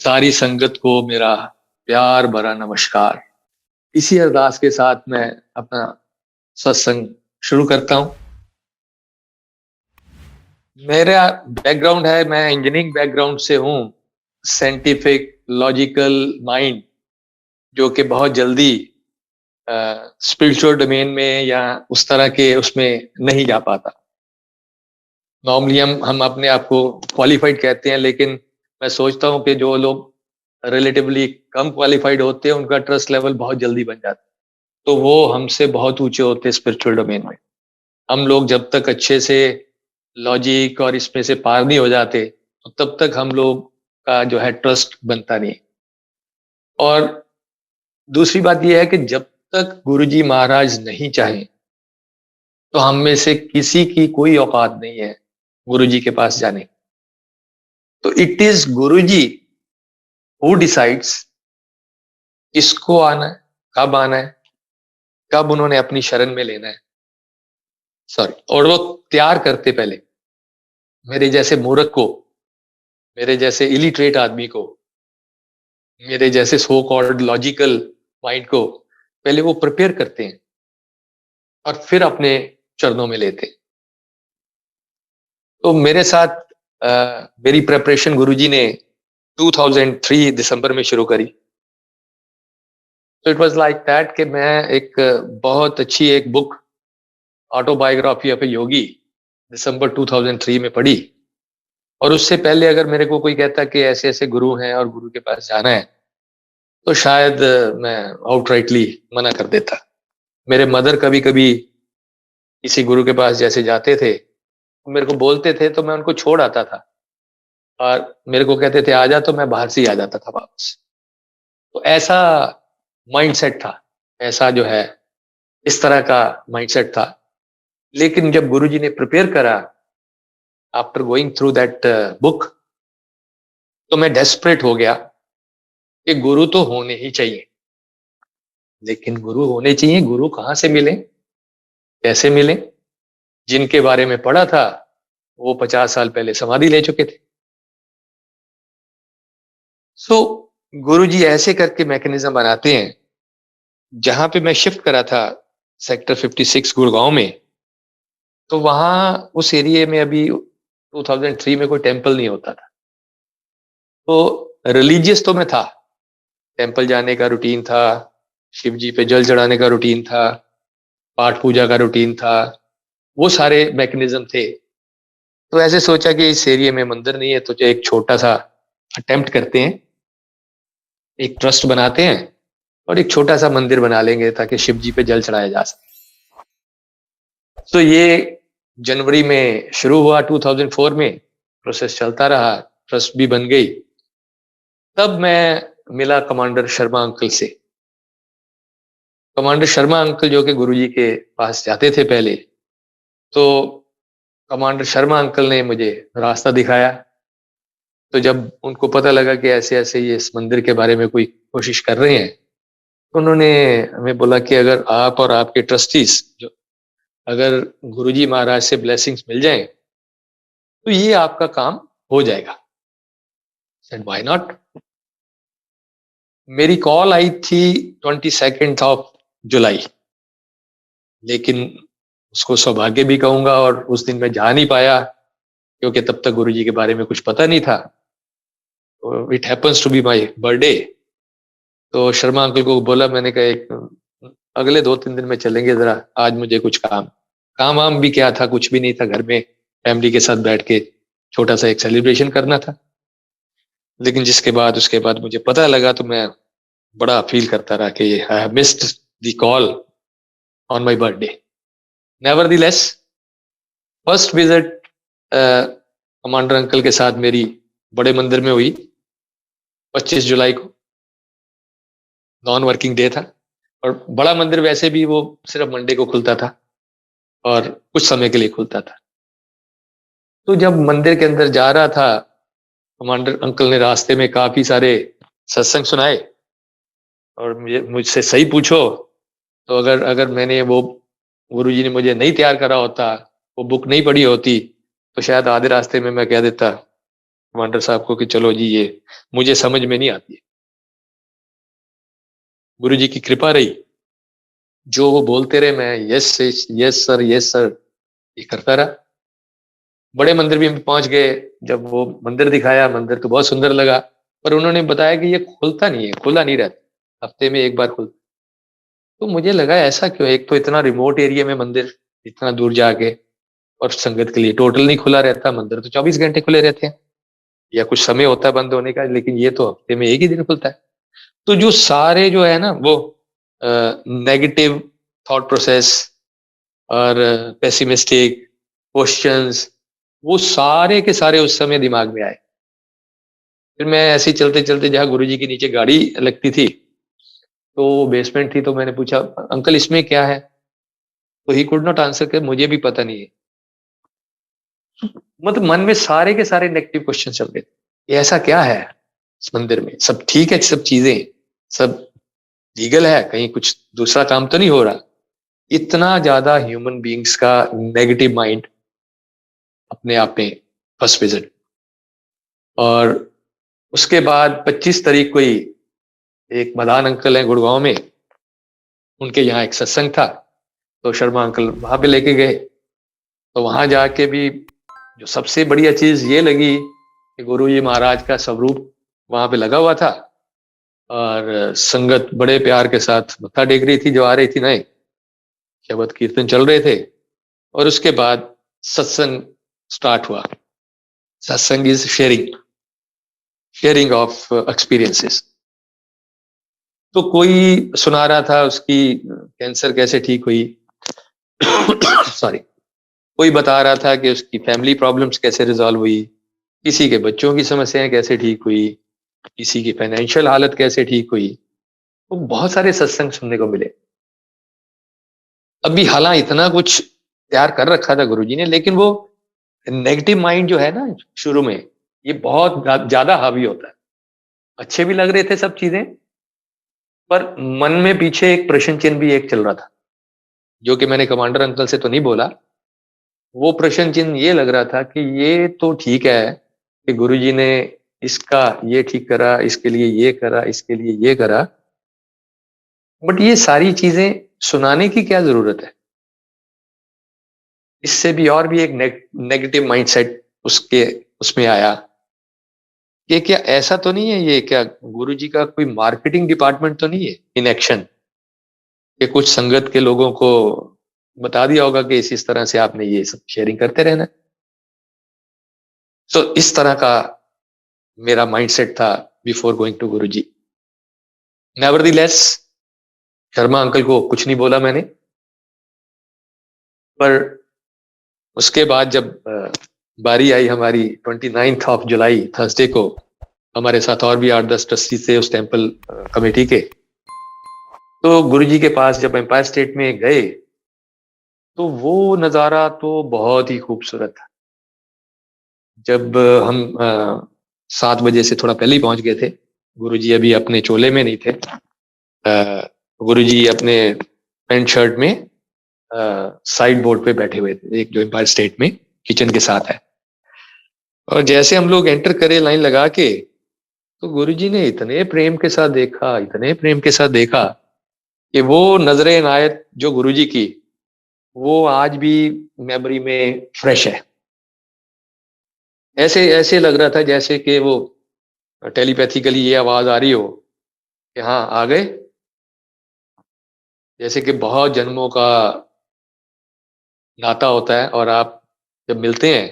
सारी संगत को मेरा प्यार भरा नमस्कार। इसी अरदास के साथ मैं अपना सत्संग शुरू करता हूँ। मेरा बैकग्राउंड है, मैं इंजीनियरिंग बैकग्राउंड से हूँ। साइंटिफिक लॉजिकल माइंड जो कि बहुत जल्दी स्पिरिचुअल डोमेन में या उस तरह के उसमें नहीं जा पाता। नॉर्मली हम अपने आप को क्वालिफाइड कहते हैं, लेकिन मैं सोचता हूँ कि जो लोग रिलेटिवली कम क्वालिफाइड होते हैं उनका ट्रस्ट लेवल बहुत जल्दी बन जाता है, तो वो हमसे बहुत ऊंचे होते हैं स्पिरिचुअल डोमेन में। हम लोग जब तक अच्छे से लॉजिक और इसमें से पार नहीं हो जाते तो तब तक हम लोग का जो है ट्रस्ट बनता नहीं। और दूसरी बात यह है कि जब तक गुरुजी महाराज नहीं चाहें तो हम में से किसी की कोई औकात नहीं है गुरुजी के पास जाने। तो it is Guruji who decides किसको आना है, कब उन्होंने अपनी शरण में लेना है। और वो तैयार करते पहले मेरे जैसे मूर्ख को, मेरे जैसे इलिटरेट आदमी को, मेरे जैसे सो कॉल्ड लॉजिकल माइंड को पहले वो प्रिपेयर करते हैं और फिर अपने चरणों में लेते हैं। तो मेरे साथ मेरी प्रिपरेशन गुरुजी ने 2003 दिसंबर में शुरू करी। तो इट वाज लाइक दैट कि मैं एक बहुत अच्छी एक बुक ऑटोबायोग्राफी ऑफ ए योगी दिसंबर 2003 में पढ़ी। और उससे पहले अगर मेरे को कोई कहता कि ऐसे ऐसे गुरु हैं और गुरु के पास जाना है तो शायद मैं आउटराइटली मना कर देता। मेरे मदर कभी कभी किसी गुरु के पास जैसे जाते थे, मेरे को बोलते थे तो मैं उनको छोड़ आता था, और मेरे को कहते थे आ जा, तो मैं बाहर से ही आ जाता था वापस। तो ऐसा माइंडसेट था, ऐसा जो है इस तरह का माइंडसेट था। लेकिन जब गुरुजी ने प्रिपेयर करा after going through that book, तो मैं डेस्परेट हो गया कि गुरु तो होने ही चाहिए। लेकिन गुरु होने चाहिए, गुरु कहाँ से मिले, कैसे मिले? जिनके बारे में पढ़ा था वो 50 साल पहले समाधि ले चुके थे। सो गुरुजी ऐसे करके मैकेनिज्म बनाते हैं। जहां पे मैं शिफ्ट करा था सेक्टर 56 गुड़गांव में, तो वहां उस एरिया में अभी 2003 में कोई टेम्पल नहीं होता था। तो रिलीजियस तो मैं था, टेम्पल जाने का रूटीन था, शिव जी पे जल चढ़ाने का रूटीन था, पाठ पूजा का रूटीन था, वो सारे मैकेनिज्म थे। तो ऐसे सोचा कि इस एरिया में मंदिर नहीं है तो एक छोटा सा अटेम्प्ट करते हैं, एक ट्रस्ट बनाते हैं और एक छोटा सा मंदिर बना लेंगे ताकि शिव जी पे जल चढ़ाया जा सके। तो ये जनवरी में शुरू हुआ 2004 में, प्रोसेस चलता रहा, ट्रस्ट भी बन गई। तब मैं मिला कमांडर शर्मा अंकल से। कमांडर शर्मा अंकल जो कि गुरुजी के पास जाते थे पहले, तो कमांडर शर्मा अंकल ने मुझे रास्ता दिखाया। तो जब उनको पता लगा कि ऐसे ऐसे ये इस मंदिर के बारे में कोई कोशिश कर रहे हैं, तो उन्होंने हमें बोला कि अगर आप और आपके ट्रस्टीज जो अगर गुरुजी महाराज से ब्लेसिंग्स मिल जाएं तो ये आपका काम हो जाएगा। Said why not. मेरी कॉल आई थी 22 ऑफ जुलाई, लेकिन उसको सौभाग्य भी कहूंगा, और उस दिन मैं जा नहीं पाया क्योंकि तब तक गुरुजी के बारे में कुछ पता नहीं था। It happens to be my birthday. तो शर्मा अंकल को बोला, मैंने कहा एक अगले 2-3 दिन में चलेंगे, जरा आज मुझे कुछ काम वाम भी क्या था, कुछ भी नहीं था, घर में फैमिली के साथ बैठ के छोटा सा एक सेलिब्रेशन करना था। लेकिन उसके बाद मुझे पता लगा तो मैं बड़ा फील करता रहा कि I have missed the call on my birthday. Nevertheless first visit commander uncle के साथ मेरी बड़े मंदिर में हुई 25 जुलाई को। नॉन वर्किंग डे था, और बड़ा मंदिर वैसे भी वो सिर्फ मंडे को खुलता था और कुछ समय के लिए खुलता था। तो जब मंदिर के अंदर जा रहा था, कमांडर अंकल ने रास्ते में काफी सारे सत्संग सुनाए, और मुझसे सही पूछो तो अगर मैंने वो गुरुजी ने मुझे नहीं तैयार करा होता, वो बुक नहीं पढ़ी होती, तो शायद आधे रास्ते में मैं कह देता कमांडर साहब को कि चलो जी ये मुझे समझ में नहीं आती है। गुरुजी की कृपा रही, जो वो बोलते रहे मैं यस सर ये करता रहा। बड़े मंदिर भी हम पहुंच गए। जब वो मंदिर दिखाया, मंदिर तो बहुत सुंदर लगा, पर उन्होंने बताया कि ये खुलता नहीं है, खुला नहीं रहता, हफ्ते में एक बार खुलता। तो मुझे लगा ऐसा क्यों, एक तो इतना रिमोट एरिया में मंदिर, इतना दूर जाके, और संगत के लिए टोटल नहीं खुला रहता। मंदिर तो 24 घंटे खुले रहते हैं, या कुछ समय होता है बंद होने का, लेकिन ये तो हफ्ते में एक ही दिन खुलता है। तो जो सारे जो है ना वो नेगेटिव थॉट प्रोसेस और पेसिमिस्टिक क्वेश्चंस, वो सारे के सारे उस समय दिमाग में आए। फिर मैं ऐसे ही चलते चलते, जहाँ गुरुजी के नीचे गाड़ी लगती थी, तो बेसमेंट थी, तो मैंने पूछा अंकल इसमें क्या है, तो ही कुड नॉट आंसर के मुझे भी पता नहीं है। मतलब मन में सारे के सारे नेगेटिव क्वेश्चन चल रहे थे, ये ऐसा क्या है इस मंदिर में, सब ठीक है, सब चीजें सब लीगल है, कहीं कुछ दूसरा काम तो नहीं हो रहा। इतना ज्यादा ह्यूमन बीइंग्स का नेगेटिव माइंड अपने आप में फर्स्ट विजिट। और उसके बाद 25 तारीख को ही एक मदान अंकल है गुड़गांव में, उनके यहाँ एक सत्संग था, तो शर्मा अंकल वहां पे लेके गए। तो वहां जाके भी जो सबसे बढ़िया चीज ये लगी कि गुरु जी महाराज का स्वरूप वहां पे लगा हुआ था, और संगत बड़े प्यार के साथ मत्था टेक रही थी, जो आ रही थी नए, शबद कीर्तन चल रहे थे। और उसके बाद सत्संग स्टार्ट हुआ। सत्संग इज शेयरिंग ऑफ एक्सपीरियंसेस। तो कोई सुना रहा था उसकी कैंसर कैसे ठीक हुई, सॉरी, कोई बता रहा था कि उसकी फैमिली प्रॉब्लम्स कैसे रिजॉल्व हुई, किसी के बच्चों की समस्याएं कैसे ठीक हुई, किसी की फाइनेंशियल हालत कैसे ठीक हुई। तो बहुत सारे सत्संग सुनने को मिले। अभी हालांकि इतना कुछ तैयार कर रखा था गुरुजी ने, लेकिन वो नेगेटिव माइंड जो है ना शुरू में, ये बहुत ज्यादा हावी होता है। अच्छे भी लग रहे थे सब चीजें, पर मन में पीछे एक प्रश्न चिन्ह भी एक चल रहा था, जो कि मैंने कमांडर अंकल से तो नहीं बोला। वो प्रश्न चिन्ह ये लग रहा था कि ये तो ठीक है कि गुरुजी ने इसका ये ठीक करा, इसके लिए ये करा, इसके लिए ये करा, बट ये सारी चीजें सुनाने की क्या जरूरत है। इससे भी और भी एक नेगेटिव माइंडसेट उसके उसमें आया कि क्या ऐसा तो नहीं है, ये क्या गुरुजी का कोई मार्केटिंग डिपार्टमेंट तो नहीं है इन एक्शन, कि कुछ संगत के लोगों को बता दिया होगा कि इस तरह से आपने ये सब शेयरिंग करते रहना। तो इस तरह का मेरा माइंडसेट था before going to Guruji. Nevertheless Sharma uncle को कुछ नहीं बोला मैंने, पर उसके बाद जब बारी आई हमारी 29 ऑफ जुलाई थर्सडे को, हमारे साथ और भी 8-10 ट्रस्टी थे उस टेम्पल कमेटी के, तो गुरुजी के पास जब एम्पायर स्टेट में गए, तो वो नज़ारा तो बहुत ही खूबसूरत था। जब हम 7 बजे से थोड़ा पहले ही पहुंच गए थे, गुरुजी अभी अपने चोले में नहीं थे, गुरुजी अपने पैंट शर्ट में साइड बोर्ड पे बैठे हुए थे, एक जो एम्पायर स्टेट में किचन के साथ है। और जैसे हम लोग एंटर करे लाइन लगा के, तो गुरुजी ने इतने प्रेम के साथ देखा, इतने प्रेम के साथ देखा, कि वो नजरे इनायत जो गुरुजी की, वो आज भी मेमोरी में फ्रेश है। ऐसे ऐसे लग रहा था जैसे कि वो टेलीपैथिकली ये आवाज आ रही हो कि हाँ आ गए, जैसे कि बहुत जन्मों का नाता होता है और आप जब मिलते हैं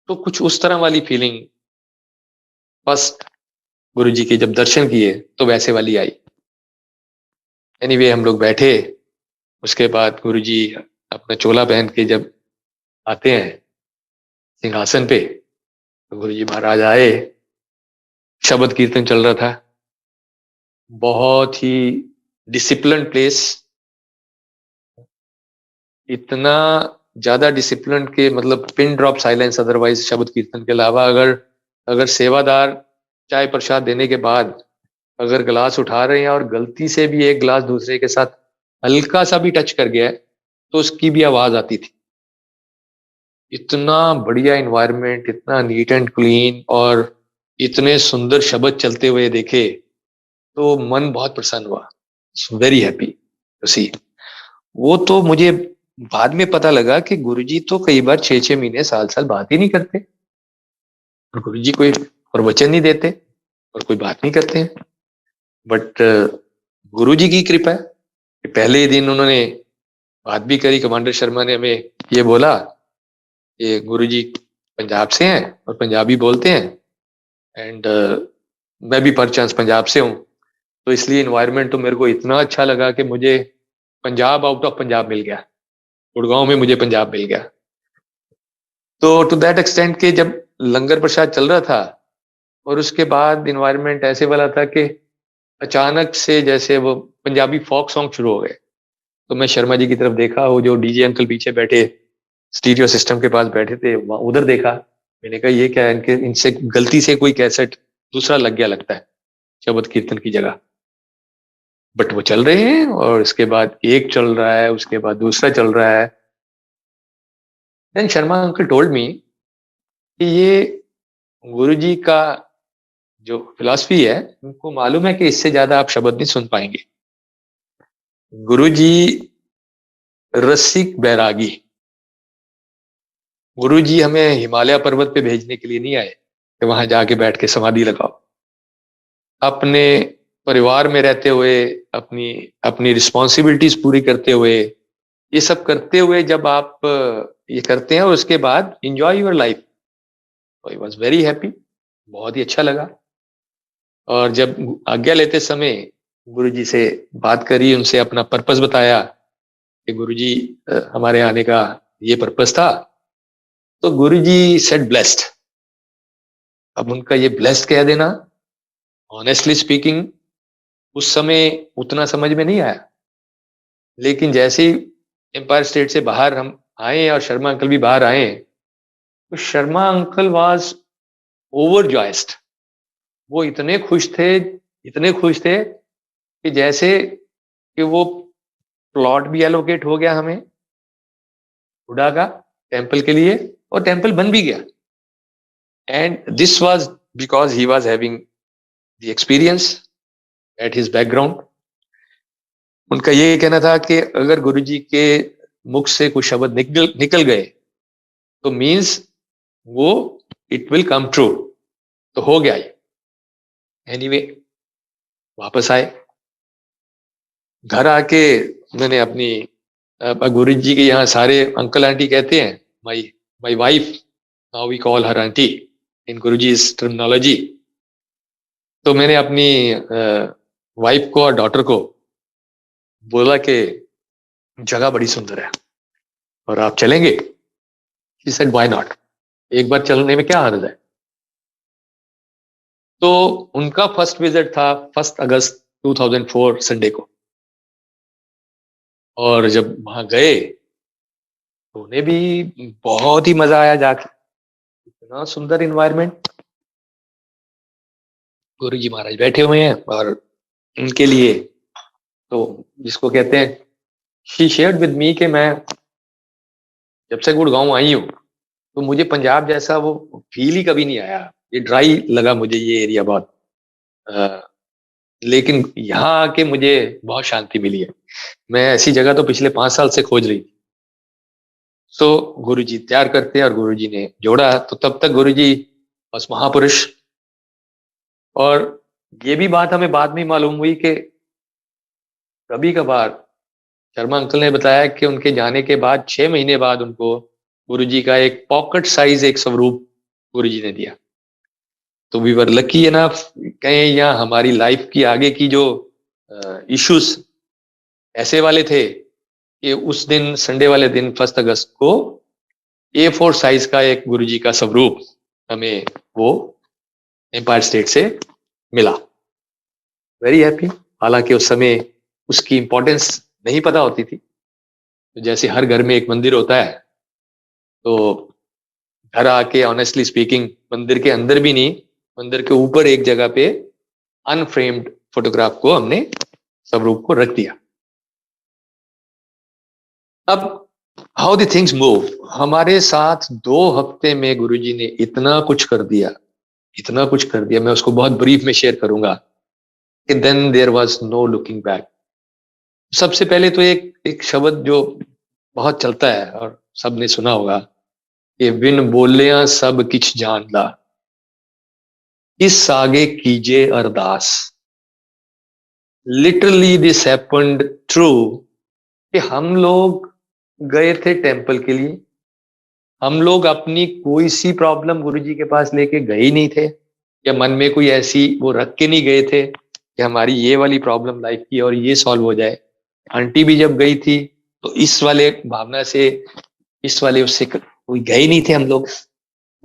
तो कुछ उस तरह वाली फीलिंग फर्स्ट गुरुजी के जब दर्शन किए तो वैसे वाली आई। एनीवे हम लोग बैठे, उसके बाद गुरुजी अपना चोला पहन के जब आते हैं सिंहासन पे, तो गुरुजी महाराज आए, शब्द कीर्तन चल रहा था, बहुत ही डिसिप्लिन प्लेस, इतना ज्यादा डिसिप्लिन के मतलब पिन ड्रॉप साइलेंस, अदरवाइज शब्द कीर्तन के अलावा अगर अगर सेवादार चाय प्रसाद देने के बाद अगर गिलास उठा रहे हैं और गलती से भी एक गिलास दूसरे के साथ हल्का सा भी टच कर गया है, तो उसकी भी आवाज आती थी। इतना बढ़िया इन्वायरमेंट, इतना नीट एंड क्लीन, और इतने सुंदर शब्द चलते हुए देखे तो मन बहुत प्रसन्न हुआ, वेरी हैप्पी टू सी। वो तो मुझे बाद में पता लगा कि गुरुजी तो कई बार 6-6 महीने साल-साल बात ही नहीं करते, और गुरुजी कोई प्रवचन नहीं देते और कोई बात नहीं करते हैं। बट गुरुजी की कृपा है कि पहले ही दिन उन्होंने बात भी करी। कमांडर शर्मा ने हमें ये बोला, ये गुरुजी पंजाब से हैं और पंजाबी बोलते हैं, एंड मैं भी परचांस पंजाब से हूँ, तो इसलिए इन्वायरमेंट तो मेरे को इतना अच्छा लगा कि मुझे पंजाब आउट ऑफ पंजाब मिल गया, गुड़गांव में मुझे पंजाब मिल गया। तो टू दैट एक्सटेंट के जब लंगर प्रसाद चल रहा था और उसके बाद इन्वायरमेंट ऐसे वाला था कि अचानक से जैसे वो पंजाबी फोक सॉन्ग शुरू हो गए, तो मैं शर्मा जी की तरफ देखा, वो जो डीजे अंकल पीछे बैठे स्टीरियो सिस्टम के पास बैठे थे, उधर देखा। मैंने कहा ये क्या है, इनके इनसे गलती से कोई कैसेट दूसरा लग गया लगता है शब्द कीर्तन की जगह। बट वो चल रहे हैं और इसके बाद एक चल रहा है, उसके बाद दूसरा चल रहा है। Then Sharma uncle told me कि ये गुरुजी का जो फिलॉसफी है, उनको मालूम है कि इससे ज्यादा आप शब्द नहीं सुन पाएंगे। गुरुजी रसिक बैरागी, गुरुजी हमें हिमालय पर्वत पे भेजने के लिए नहीं आए कि वहां जाके बैठ के समाधि लगाओ। अपने परिवार में रहते हुए, अपनी अपनी रिस्पॉन्सिबिलिटीज पूरी करते हुए, ये सब करते हुए जब आप ये करते हैं और उसके बाद enjoy your life, I was very happy, बहुत ही अच्छा लगा। और जब आज्ञा लेते समय गुरुजी से बात करी, उनसे अपना पर्पस बताया कि गुरुजी हमारे आने का ये पर्पस था, तो गुरुजी सेड ब्लेस्ड। अब उनका ये ब्लेस्ड कह देना, ऑनेस्टली स्पीकिंग उस समय उतना समझ में नहीं आया, लेकिन जैसे ही एम्पायर स्टेट से बाहर हम आए और शर्मा अंकल भी बाहर आए, तो शर्मा अंकल वाज ओवरजॉयस्ड। वो इतने खुश थे कि जैसे कि वो प्लॉट भी एलोकेट हो गया हमें हुडा का टेम्पल के लिए, और टेम्पल बन भी गया। And this was because he was having the experience at his background. उनका ये कहना था कि अगर गुरुजी के मुख से कुछ शब्द निकल गए तो मीन्स वो इट विल कम ट्रू। तो हो गया ये। एनीवे वापस आए, घर आके मैंने अपनी गुरु जी के यहाँ सारे अंकल आंटी कहते हैं, my my wife, now we call her aunty in Guruji's terminology. तो मैंने अपनी वाइफ को और डॉटर को बोला कि जगह बड़ी सुंदर है और आप चलेंगे? She said, why not? एक बार चलने में क्या हर्ज है। तो उनका फर्स्ट विजिट था 1 अगस्त 2004 संडे को, और जब वहां गए तो उन्हें भी बहुत ही मजा आया जाके, इतना सुंदर इन्वायरमेंट। गुरु जी महाराज बैठे हुए हैं और उनके लिए तो जिसको कहते हैं, शी शेयर्ड विद मी कि मैं जब से गुड़गांव आई हूँ तो मुझे पंजाब जैसा वो फील ही कभी नहीं आया। ये ड्राई लगा मुझे ये एरिया बहुत, लेकिन यहाँ आके मुझे बहुत शांति मिली है। मैं ऐसी जगह तो पिछले 5 साल से खोज रही थी। तो गुरुजी तैयार करते हैं और गुरुजी ने जोड़ा, तो तब तक गुरुजी बस महापुरुष। और ये भी बात हमें बाद में मालूम हुई कि कभी कभार शर्मा अंकल ने बताया कि उनके जाने के बाद 6 महीने बाद उनको गुरुजी का एक पॉकेट साइज एक स्वरूप गुरुजी ने दिया। तो वी वर लकी एनफ कहें, या हमारी लाइफ की आगे की जो इश्यूज ऐसे वाले थे कि उस दिन संडे वाले दिन 1 अगस्त को A4 साइज का एक गुरुजी का स्वरूप हमें वो एम्पायर स्टेट से मिला। Very happy. हालांकि उस समय उसकी इंपॉर्टेंस नहीं पता होती थी। तो जैसे हर घर में एक मंदिर होता है, तो घर आके ऑनेस्टली स्पीकिंग मंदिर के अंदर भी नहीं, मंदिर के ऊपर एक जगह पे अनफ्रेम्ड फोटोग्राफ को हमने स्वरूप को रख दिया। अब हाउ द थिंग्स मूव, हमारे साथ 2 हफ्ते में गुरुजी ने इतना कुछ कर दिया इतना कुछ कर दिया, मैं उसको बहुत ब्रीफ में शेयर करूंगा कि then there was no looking back. सबसे पहले तो एक शब्द जो बहुत चलता है और सबने सुना होगा कि बिन बोलिया सब किछ जान ला, इस आगे कीजिए अरदास। लिटरली दिस हैपेंड ट्रू कि हम लोग गए थे टेम्पल के लिए, हम लोग अपनी कोई सी प्रॉब्लम गुरुजी के पास लेके गए ही नहीं थे, या मन में कोई ऐसी वो रख के नहीं गए थे कि हमारी ये वाली प्रॉब्लम लाइफ की और ये सॉल्व हो जाए। आंटी भी जब गई थी तो इस वाले भावना से, इस वाले उससे कोई गए नहीं थे हम लोग।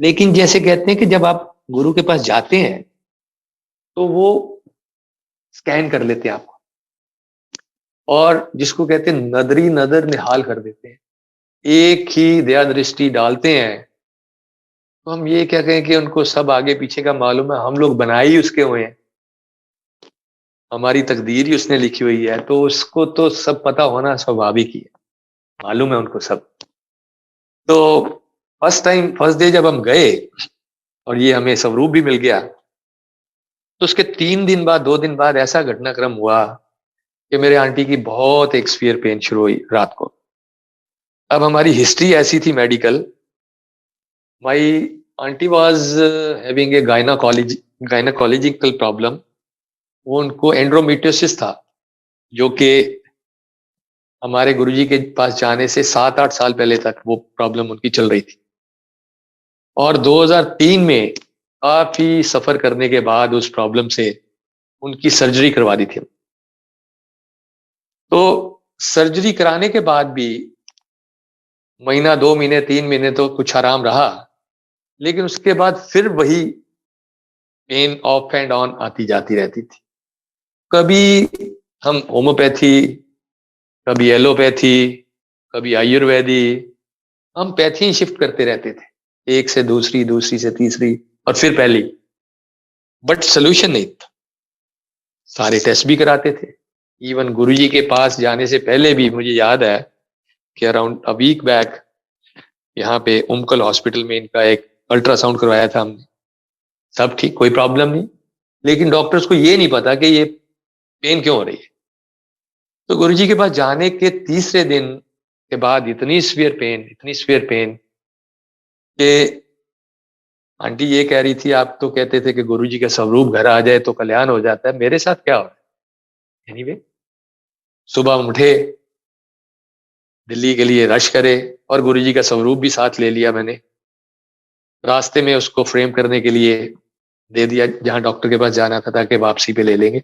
लेकिन जैसे कहते हैं कि जब आप गुरु के पास जाते हैं तो वो स्कैन कर लेते हैं आपको, और जिसको कहते हैं नदरी नदर निहाल कर देते हैं, एक ही दया दृष्टि डालते हैं। तो हम ये क्या कहें कि उनको सब आगे पीछे का मालूम है, हम लोग बनाए ही उसके हुए हैं, हमारी तकदीर ही उसने लिखी हुई है, तो उसको तो सब पता होना स्वाभाविक ही है, मालूम है उनको सब। तो फर्स्ट डे जब हम गए और ये हमें स्वरूप भी मिल गया, तो उसके 3 दिन बाद, 2 दिन बाद ऐसा घटनाक्रम हुआ कि मेरे आंटी की बहुत एक सीवियर पेन शुरू हुई रात को। अब हमारी हिस्ट्री ऐसी थी medical, my aunty was having a gynaecological problem. वो उनको एंड्रोमेट्रियोसिस था, जो कि हमारे गुरुजी के पास जाने से 7-8 साल पहले तक वो प्रॉब्लम उनकी चल रही थी। और 2003 में काफी सफर करने के बाद उस प्रॉब्लम से उनकी सर्जरी करवा दी थी। तो सर्जरी कराने के बाद भी महीना, 2 महीने, 3 महीने तो कुछ आराम रहा, लेकिन उसके बाद फिर वही पेन ऑफ एंड ऑन आती जाती रहती थी। कभी हम होम्योपैथी, कभी एलोपैथी, कभी आयुर्वेदी, हम पैथी शिफ्ट करते रहते थे, एक से दूसरी, दूसरी से तीसरी और फिर पहली, बट सोल्यूशन नहीं था। सारे टेस्ट भी कराते थे। इवन गुरुजी के पास जाने से पहले भी मुझे याद है कि अराउंड अ वीक बैक यहाँ पे उमकल हॉस्पिटल में इनका एक अल्ट्रासाउंड करवाया था हमने, सब ठीक, कोई प्रॉब्लम नहीं, लेकिन डॉक्टर्स को ये नहीं पता कि ये पेन क्यों हो रही है। तो गुरुजी के पास जाने के तीसरे दिन के बाद इतनी सीवियर पेन कि आंटी ये कह रही थी, आप तो कहते थे कि गुरुजी का स्वरूप घर आ जाए तो कल्याण हो जाता है, मेरे साथ क्या हो रहा है। एनीवे, सुबह हम उठे, दिल्ली के लिए रश करे, और गुरुजी का स्वरूप भी साथ ले लिया मैंने। रास्ते में उसको फ्रेम करने के लिए दे दिया जहां डॉक्टर के पास जाना था, ताकि वापसी पे ले लेंगे।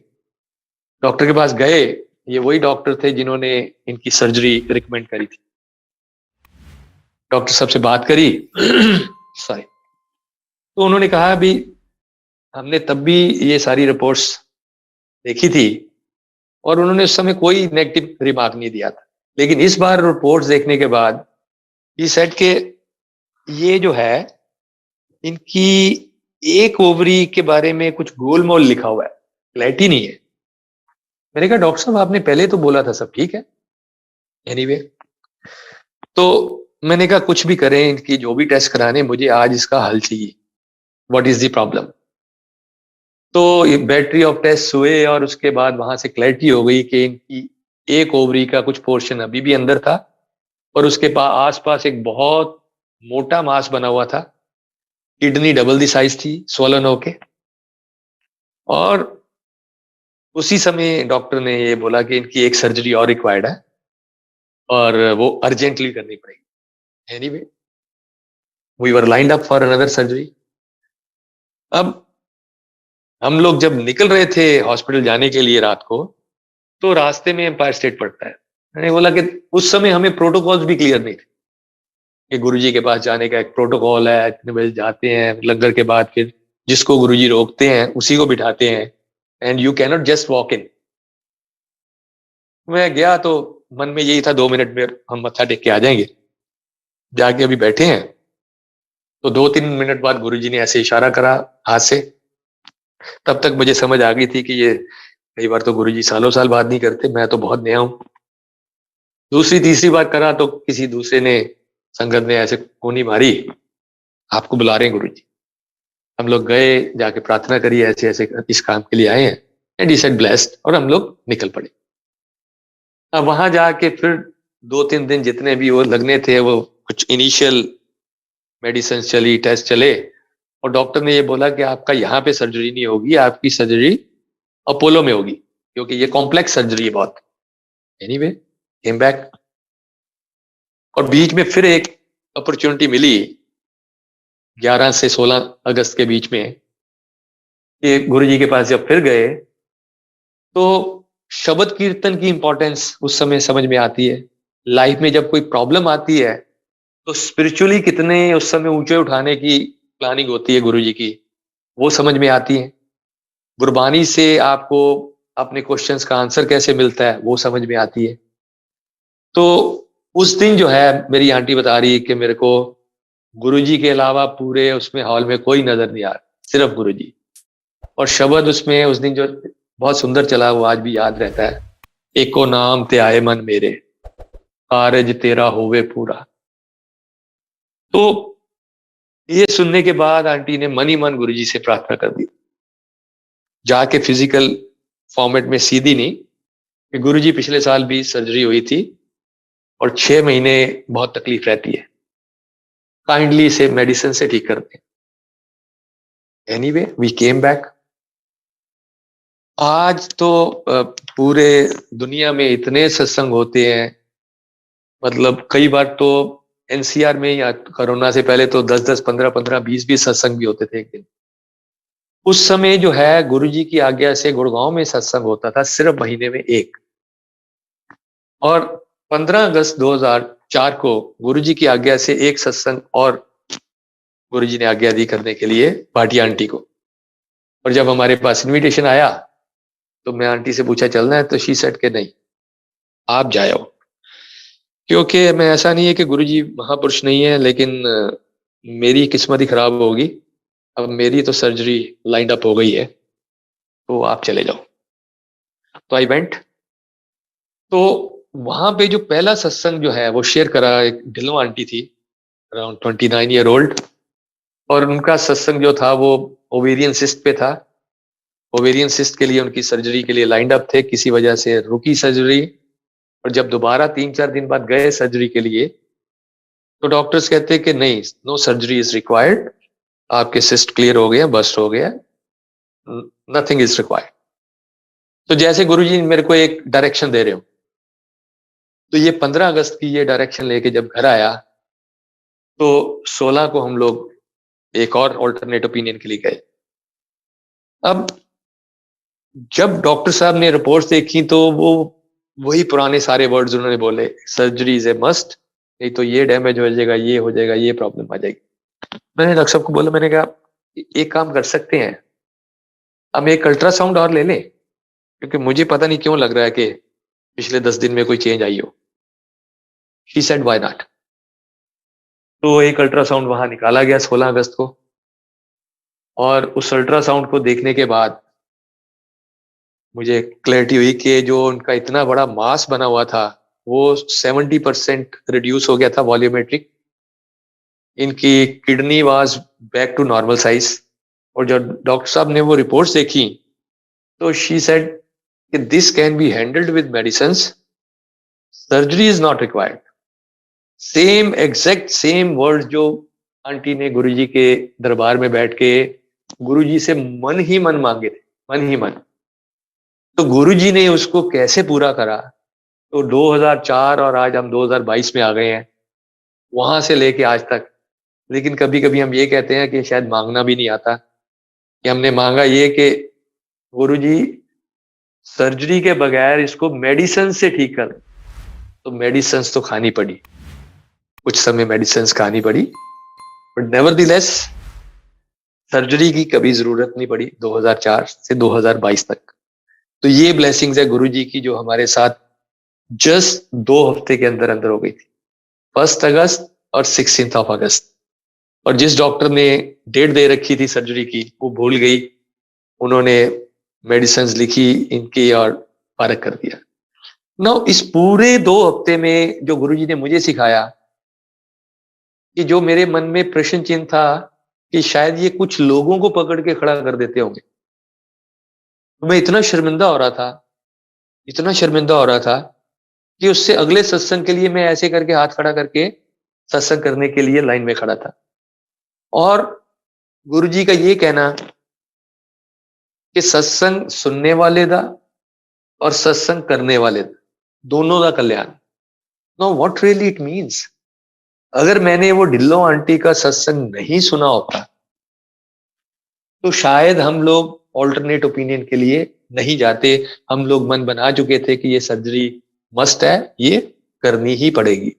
डॉक्टर के पास गए, ये वही डॉक्टर थे जिन्होंने इनकी सर्जरी रिकमेंड करी थी। डॉक्टर साहब से बात करी सॉरी, तो उन्होंने कहा अभी हमने तब भी ये सारी रिपोर्ट्स देखी थी और उन्होंने उस समय कोई नेगेटिव रिमार्क नहीं दिया था, लेकिन इस बार रिपोर्ट्स देखने के बाद ये सेट के ये जो है, इनकी एक ओवरी के बारे में कुछ गोलमोल लिखा हुआ है, क्लैरिटी नहीं है। मैंने कहा डॉक्टर साहब आपने पहले तो बोला था सब ठीक है। एनीवे, तो मैंने कहा कुछ भी करें, इनकी जो भी टेस्ट कराने, मुझे आज इसका हल चाहिए, व्हाट इज द प्रॉब्लम। तो ये बैटरी ऑफ टेस्ट हुए और उसके बाद वहां से क्लैरिटी हो गई कि इनकी एक ओवरी का कुछ पोर्शन अभी भी अंदर था, और उसके आसपास एक बहुत मोटा मांस बना हुआ था, किडनी डबल दी साइज थी, स्वलन होके। और उसी समय डॉक्टर ने ये बोला कि इनकी एक सर्जरी और रिक्वायर्ड है और वो अर्जेंटली करनी पड़ेगी। Anyway, we were lined up for another surgery. अब हम लोग जब निकल रहे थे हॉस्पिटल जाने के लिए रात को, तो रास्ते में एम्पायर स्टेट पड़ता है। मैंने बोला कि उस समय हमें प्रोटोकॉल्स भी क्लियर नहीं थे कि गुरुजी के पास जाने का एक प्रोटोकॉल है, इतने बजे जाते हैं, लंगर के बाद फिर जिसको गुरुजी रोकते हैं उसी को बिठाते हैं, and you cannot just walk in. मैं गया तो मन में यही था 2 मिनट में हम मत्था टेक के आ जाएंगे। जाके अभी बैठे हैं तो 2-3 मिनट बाद गुरुजी ने ऐसे इशारा करा हाथ से। तब तक मुझे समझ आ गई थी कि ये कई बार तो गुरुजी सालों साल बात नहीं करते, मैं तो बहुत नया हूं। दूसरी तीसरी बार करा तो किसी दूसरे ने, संगत ने ऐसे कोनी मारी, आपको बुला रहे हैं गुरुजी। हम लोग गए, जाके प्रार्थना करी, ऐसे ऐसे इस काम के लिए आए हैं, एंड ही सेड ब्लेस्ड, और हम लोग निकल पड़े। अब वहां जाके फिर 2-3 दिन जितने भी वो लगने थे, वो कुछ इनिशियल मेडिसिन चली, टेस्ट चले, और डॉक्टर ने ये बोला कि आपका यहाँ पे सर्जरी नहीं होगी, आपकी सर्जरी अपोलो में होगी, क्योंकि ये कॉम्प्लेक्स सर्जरी है बहुत। एनीवे, केम बैक, और बीच में फिर एक अपॉर्चुनिटी मिली 11 से 16 अगस्त के बीच में, कि गुरु जी के पास जब फिर गए, तो शब्द कीर्तन की इंपॉर्टेंस उस समय समझ में आती है। लाइफ में जब कोई प्रॉब्लम आती है, तो स्पिरिचुअली कितने उस समय ऊंचे उठाने की प्लानिंग होती है गुरु जी की, वो समझ में आती है। गुरबानी से आपको अपने क्वेश्चंस का आंसर कैसे मिलता है, वो समझ में आती है। तो उस दिन जो है, मेरी आंटी बता रही है कि मेरे को गुरुजी के अलावा पूरे उसमें हॉल में कोई नजर नहीं आ रहा, सिर्फ गुरुजी। और शब्द उसमें उस दिन जो बहुत सुंदर चला, वो आज भी याद रहता है। एको नाम ते आए मन मेरे, कारज तेरा होवे पूरा। तो ये सुनने के बाद आंटी ने मन ही मन गुरुजी से प्रार्थना कर दी, जाके फिजिकल फॉर्मेट में सीधी नहीं, कि गुरुजी पिछले साल भी सर्जरी हुई थी और 6 महीने बहुत तकलीफ रहती है, काइंडली इसे मेडिसिन से ठीक कर दें। Anyway, we came back. आज तो पूरे दुनिया में इतने सत्संग होते हैं, मतलब कई बार तो एनसीआर में या कोरोना से पहले तो 10-10, 15-15, 20-20 सत्संग भी होते थे एक दिन। उस समय जो है, गुरुजी की आज्ञा से गुड़गांव में सत्संग होता था सिर्फ महीने में एक। और 15 अगस्त 2004 को गुरुजी की आज्ञा से एक सत्संग और गुरुजी ने आज्ञा दी करने के लिए भाटिया आंटी को। और जब हमारे पास इनविटेशन आया, तो मैं आंटी से पूछा चलना है, तो शी सेड के नहीं, आप जाओ। क्योंकि मैं, ऐसा नहीं है कि गुरुजी महापुरुष नहीं है, लेकिन मेरी किस्मत ही खराब होगी। अब मेरी तो सर्जरी लाइंड अप हो गई है, तो आप चले जाओ। तो आई वेंट। तो वहां पे जो पहला सत्संग जो है वो शेयर करा, एक ढिल्लो आंटी थी, अराउंड 29 ईयर ओल्ड, और उनका सत्संग जो था वो ओवेरियन सिस्ट पे था। ओवेरियन सिस्ट के लिए उनकी सर्जरी के लिए लाइंड अप थे, किसी वजह से रुकी सर्जरी। और जब दोबारा 3-4 दिन बाद गए सर्जरी के लिए, तो डॉक्टर्स कहते हैं कि नहीं, नो सर्जरी इज रिक्वायर्ड, आपके सिस्ट क्लियर हो गया, बस्ट हो गया, नथिंग इज रिक्वायर्ड। तो जैसे गुरुजी मेरे को एक डायरेक्शन दे रहे हो, तो ये 15 अगस्त की ये डायरेक्शन लेके जब घर आया, तो 16 को हम लोग एक और ऑल्टरनेट ओपिनियन के लिए गए। अब जब डॉक्टर साहब ने रिपोर्ट्स देखी, तो वो वही पुराने सारे वर्ड्स उन्होंने बोले, सर्जरी इज ए मस्ट, नहीं तो ये डैमेज हो जाएगा, ये हो जाएगा, ये प्रॉब्लम आ जाएगी। मैंने डॉक्टर साहब को बोला, मैंने कहा एक काम कर सकते हैं, हम एक अल्ट्रासाउंड और ले लें, क्योंकि मुझे पता नहीं क्यों लग रहा है कि पिछले 10 दिन में कोई चेंज आई हो। She said why not. तो एक अल्ट्रासाउंड वहां निकाला गया 16 अगस्त को, और उस अल्ट्रासाउंड को देखने के बाद मुझे क्लैरिटी हुई कि जो उनका इतना बड़ा मास बना हुआ था, वो 70% रिड्यूस हो गया था वॉल्यूमेट्रिक। इनकी kidney was back to normal size. और जब डॉक्टर साहब ने वो रिपोर्ट्स देखी, तो शी सेड कि this can be handled with medicine, surgery is not required. Same exact same word जो आंटी ने गुरुजी के दरबार में बैठ के गुरुजी से मन ही मन मांगे थे, मन ही मन, तो गुरुजी ने उसको कैसे पूरा करा। तो 2004 और आज हम 2022 में आ गए हैं, वहां से लेके आज तक। लेकिन कभी कभी हम ये कहते हैं कि शायद मांगना भी नहीं आता, कि हमने मांगा ये कि गुरुजी सर्जरी के बगैर इसको मेडिसिन से ठीक कर। तो मेडिसिन तो खानी पड़ी, कुछ समय मेडिसिन खानी पड़ी, बट नेवरदीलेस सर्जरी की कभी जरूरत नहीं पड़ी 2004 से 2022 तक। तो ये ब्लेसिंग्स है गुरुजी की, जो हमारे साथ जस्ट 2 हफ्ते के अंदर अंदर हो गई थी, 1 अगस्त और 16 अगस्त। और जिस डॉक्टर ने डेट दे रखी थी सर्जरी की, वो भूल गई, उन्होंने मेडिसिन लिखी इनकी और फर्क कर दिया। ना इस पूरे 2 हफ्ते में जो गुरुजी ने मुझे सिखाया, कि जो मेरे मन में प्रश्न चिन्ह था कि शायद ये कुछ लोगों को पकड़ के खड़ा कर देते होंगे। तो मैं इतना शर्मिंदा हो रहा था, इतना शर्मिंदा हो रहा था कि उससे अगले सत्संग के लिए मैं ऐसे करके हाथ खड़ा करके सत्संग करने के लिए लाइन में खड़ा था। और गुरुजी का ये कहना कि सत्संग सुनने वाले दा और सत्संग करने वाले दा, दोनों का कल्याण। Know what really it means, अगर मैंने वो ढिल्लो आंटी का सत्संग नहीं सुना होता तो शायद हम लोग ऑल्टरनेट ओपिनियन के लिए नहीं जाते। हम लोग मन बना चुके थे कि ये सर्जरी मस्ट है, ये करनी ही पड़ेगी।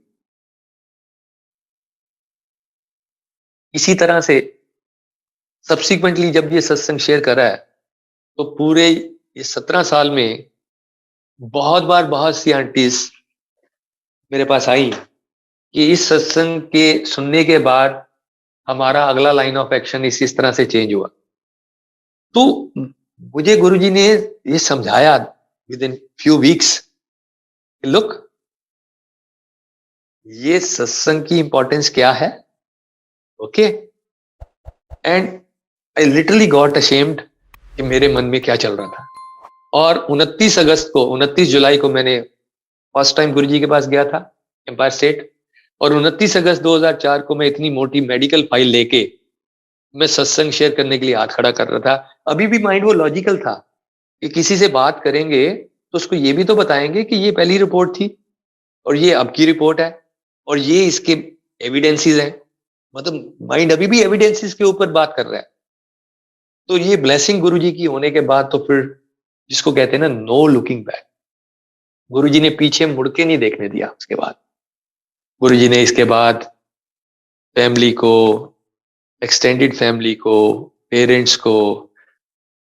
इसी तरह से सब्सिक्वेंटली जब ये सत्संग शेयर करा है तो पूरे ये 17 साल में बहुत बार बहुत सी आंटीज मेरे पास आई कि इस सत्संग के सुनने के बाद हमारा अगला लाइन ऑफ एक्शन इस तरह से चेंज हुआ। तो मुझे गुरुजी ने ये समझाया with in few weeks, look ये सत्संग की इंपॉर्टेंस क्या है, okay. And I literally got ashamed कि मेरे मन में क्या चल रहा था। और 29 जुलाई को मैंने फर्स्ट टाइम गुरुजी के पास गया था एम्पायर स्टेट, और 29 अगस्त 2004 को मैं इतनी मोटी मेडिकल फाइल लेके मैं सत्संग शेयर करने के लिए हाथ खड़ा कर रहा था। अभी भी माइंड वो लॉजिकल था कि किसी से बात करेंगे तो उसको ये भी तो बताएंगे कि ये पहली रिपोर्ट थी और ये अब की रिपोर्ट है और ये इसके एविडेंसेस हैं। मतलब माइंड अभी भी एविडेंसेस के ऊपर बात कर रहा है। तो ये ब्लेसिंग गुरुजी की होने के बाद तो फिर जिसको कहते हैं ना नो लुकिंग बैक, गुरुजी ने पीछे मुड़ के नहीं देखने दिया। उसके बाद गुरुजी ने इसके बाद फैमिली को, एक्सटेंडेड फैमिली को, पेरेंट्स को,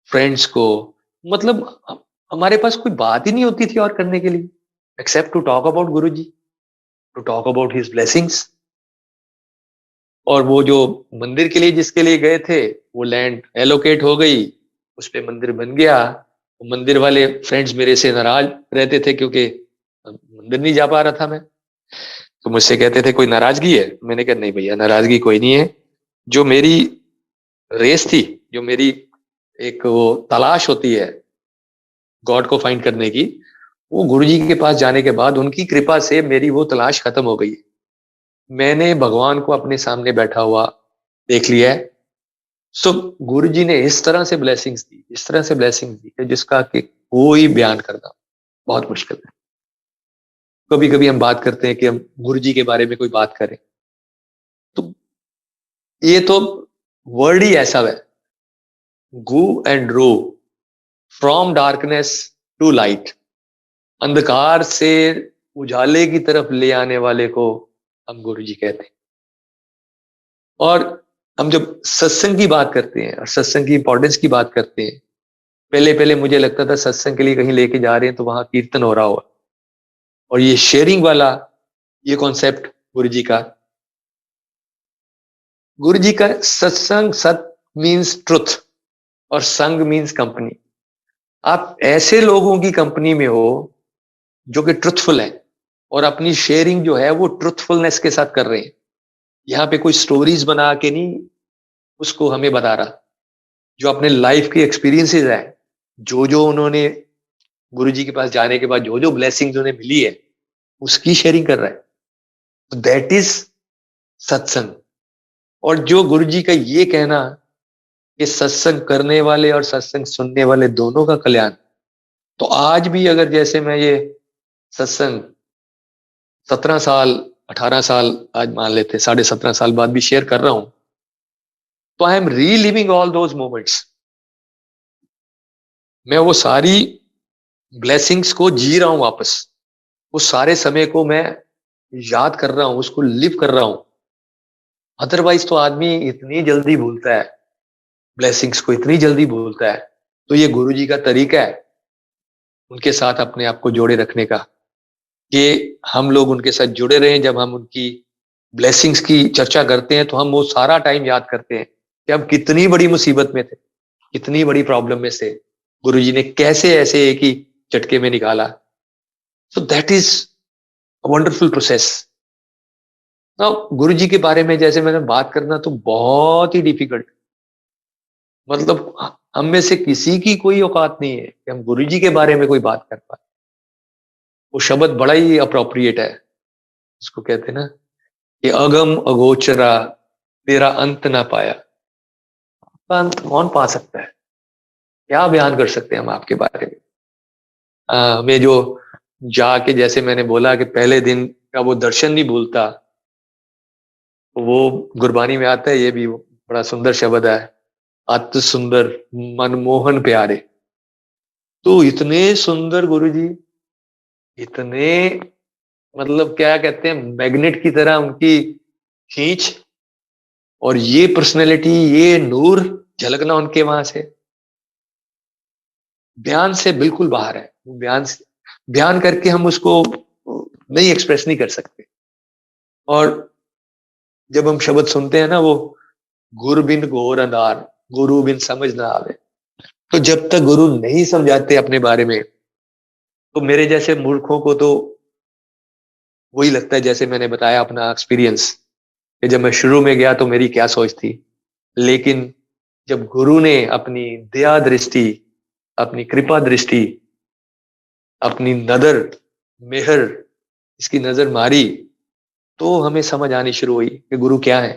फ्रेंड्स को, मतलब हमारे पास कोई बात ही नहीं होती थी और करने के लिए except to talk about Guruji, to talk about his blessings. और वो जो मंदिर के लिए जिसके लिए गए थे वो लैंड एलोकेट हो गई, उस पे मंदिर बन गया। मंदिर वाले फ्रेंड्स मेरे से नाराज रहते थे क्योंकि मंदिर नहीं जा पा रहा था मैं। तो मुझसे कहते थे कोई नाराजगी है? मैंने कहा नहीं भैया, नाराजगी कोई नहीं है। जो मेरी रेस थी, जो मेरी एक वो तलाश होती है गॉड को फाइंड करने की, वो गुरुजी के पास जाने के बाद उनकी कृपा से मेरी वो तलाश खत्म हो गई। मैंने भगवान को अपने सामने बैठा हुआ देख लिया है। सो गुरुजी ने इस तरह से ब्लेसिंग्स दी, इस तरह से ब्लेसिंग्स दी कि जिसका कि कोई बयान करना बहुत मुश्किल है। कभी कभी हम बात करते हैं कि हम गुरुजी के बारे में कोई बात करें तो ये तो वर्ड ही ऐसा है, go and row from darkness to light, अंधकार से उजाले की तरफ ले आने वाले को हम गुरुजी कहते हैं। और हम जब सत्संग की बात करते हैं और सत्संग की इंपॉर्टेंस की बात करते हैं, पहले पहले मुझे लगता था सत्संग के लिए कहीं लेके जा रहे हैं तो वहां कीर्तन हो रहा होगा, और ये शेयरिंग वाला ये कॉन्सेप्ट गुरुजी का, गुरुजी का सत्संग, सत मीन्स ट्रुथ और संग मीन्स कंपनी। आप ऐसे लोगों की कंपनी में हो जो कि ट्रुथफुल है और अपनी शेयरिंग जो है वो ट्रुथफुलनेस के साथ कर रहे हैं। यहाँ पे कोई स्टोरीज बना के नहीं उसको हमें बता रहा, जो अपने लाइफ के एक्सपीरियंसेस है, जो जो उन्होंने गुरुजी के पास जाने के बाद जो जो ब्लेसिंग्स उन्हें मिली है उसकी शेयरिंग कर रहा है। तो दैट इज सत्संग। और जो गुरुजी का ये कहना कि सत्संग करने वाले और सत्संग सुनने वाले दोनों का कल्याण, तो आज भी अगर जैसे मैं ये सत्संग 17 साल 18 साल आज मान लेते 17.5 साल बाद भी शेयर कर रहा हूं, तो I am reliving all those moments. मैं वो सारी ब्लेसिंग्स को जी रहा हूं वापस, उस सारे समय को मैं याद कर रहा हूं, उसको लिव कर रहा हूं। अदरवाइज तो आदमी इतनी जल्दी भूलता है, ब्लेसिंग्स को इतनी जल्दी भूलता है। तो ये गुरुजी का तरीका है उनके साथ अपने आप को जोड़े रखने का, कि हम लोग उनके साथ जुड़े रहें। जब हम उनकी ब्लेसिंग्स की चर्चा करते हैं तो हम वो सारा टाइम याद करते हैं कि हम कितनी बड़ी मुसीबत में थे, कितनी बड़ी प्रॉब्लम में से गुरुजी ने कैसे ऐसे एक ही झटके में निकाला। So that is a wonderful process. तो गुरु जी के बारे में जैसे मैंने बात करना तो बहुत ही डिफिकल्ट, मतलब हम में से किसी की कोई औकात नहीं है कि हम गुरु जी के बारे में कोई बात कर पाए। वो शब्द बड़ा ही अप्रोप्रिएट है, इसको कहते हैं ना कि अगम अगोचरा तेरा अंत ना पाया। आपका अंत कौन पा सकता है? क्या बयान कर सकते हैं हम आपके बारे में? हमें जो जाके, जैसे मैंने बोला कि पहले दिन का वो दर्शन नहीं भूलता, वो गुरबानी में आता है, ये भी बड़ा सुंदर शब्द है, अति सुंदर मनमोहन प्यारे। तो इतने सुंदर गुरु जी, इतने, मतलब क्या कहते हैं, मैग्नेट की तरह उनकी खींच, और ये पर्सनैलिटी, ये नूर झलकना उनके वहां से बयान से बिल्कुल बाहर है। बयान से, बयान करके हम उसको नहीं एक्सप्रेस नहीं कर सकते। और जब हम शब्द सुनते हैं ना, वो गुरु बिन घोर अंधार, गुरु बिन समझ ना आवे। तो जब तक गुरु नहीं समझाते अपने बारे में, तो मेरे जैसे मूर्खों को तो वही लगता है, जैसे मैंने बताया अपना एक्सपीरियंस, कि जब मैं शुरू में गया तो मेरी क्या सोच थी, लेकिन जब गुरु ने अपनी दया दृष्टि, अपनी कृपा दृष्टि, अपनी नजर, मेहर, इसकी नजर मारी, तो हमें समझ आनी शुरू हुई कि गुरु क्या है।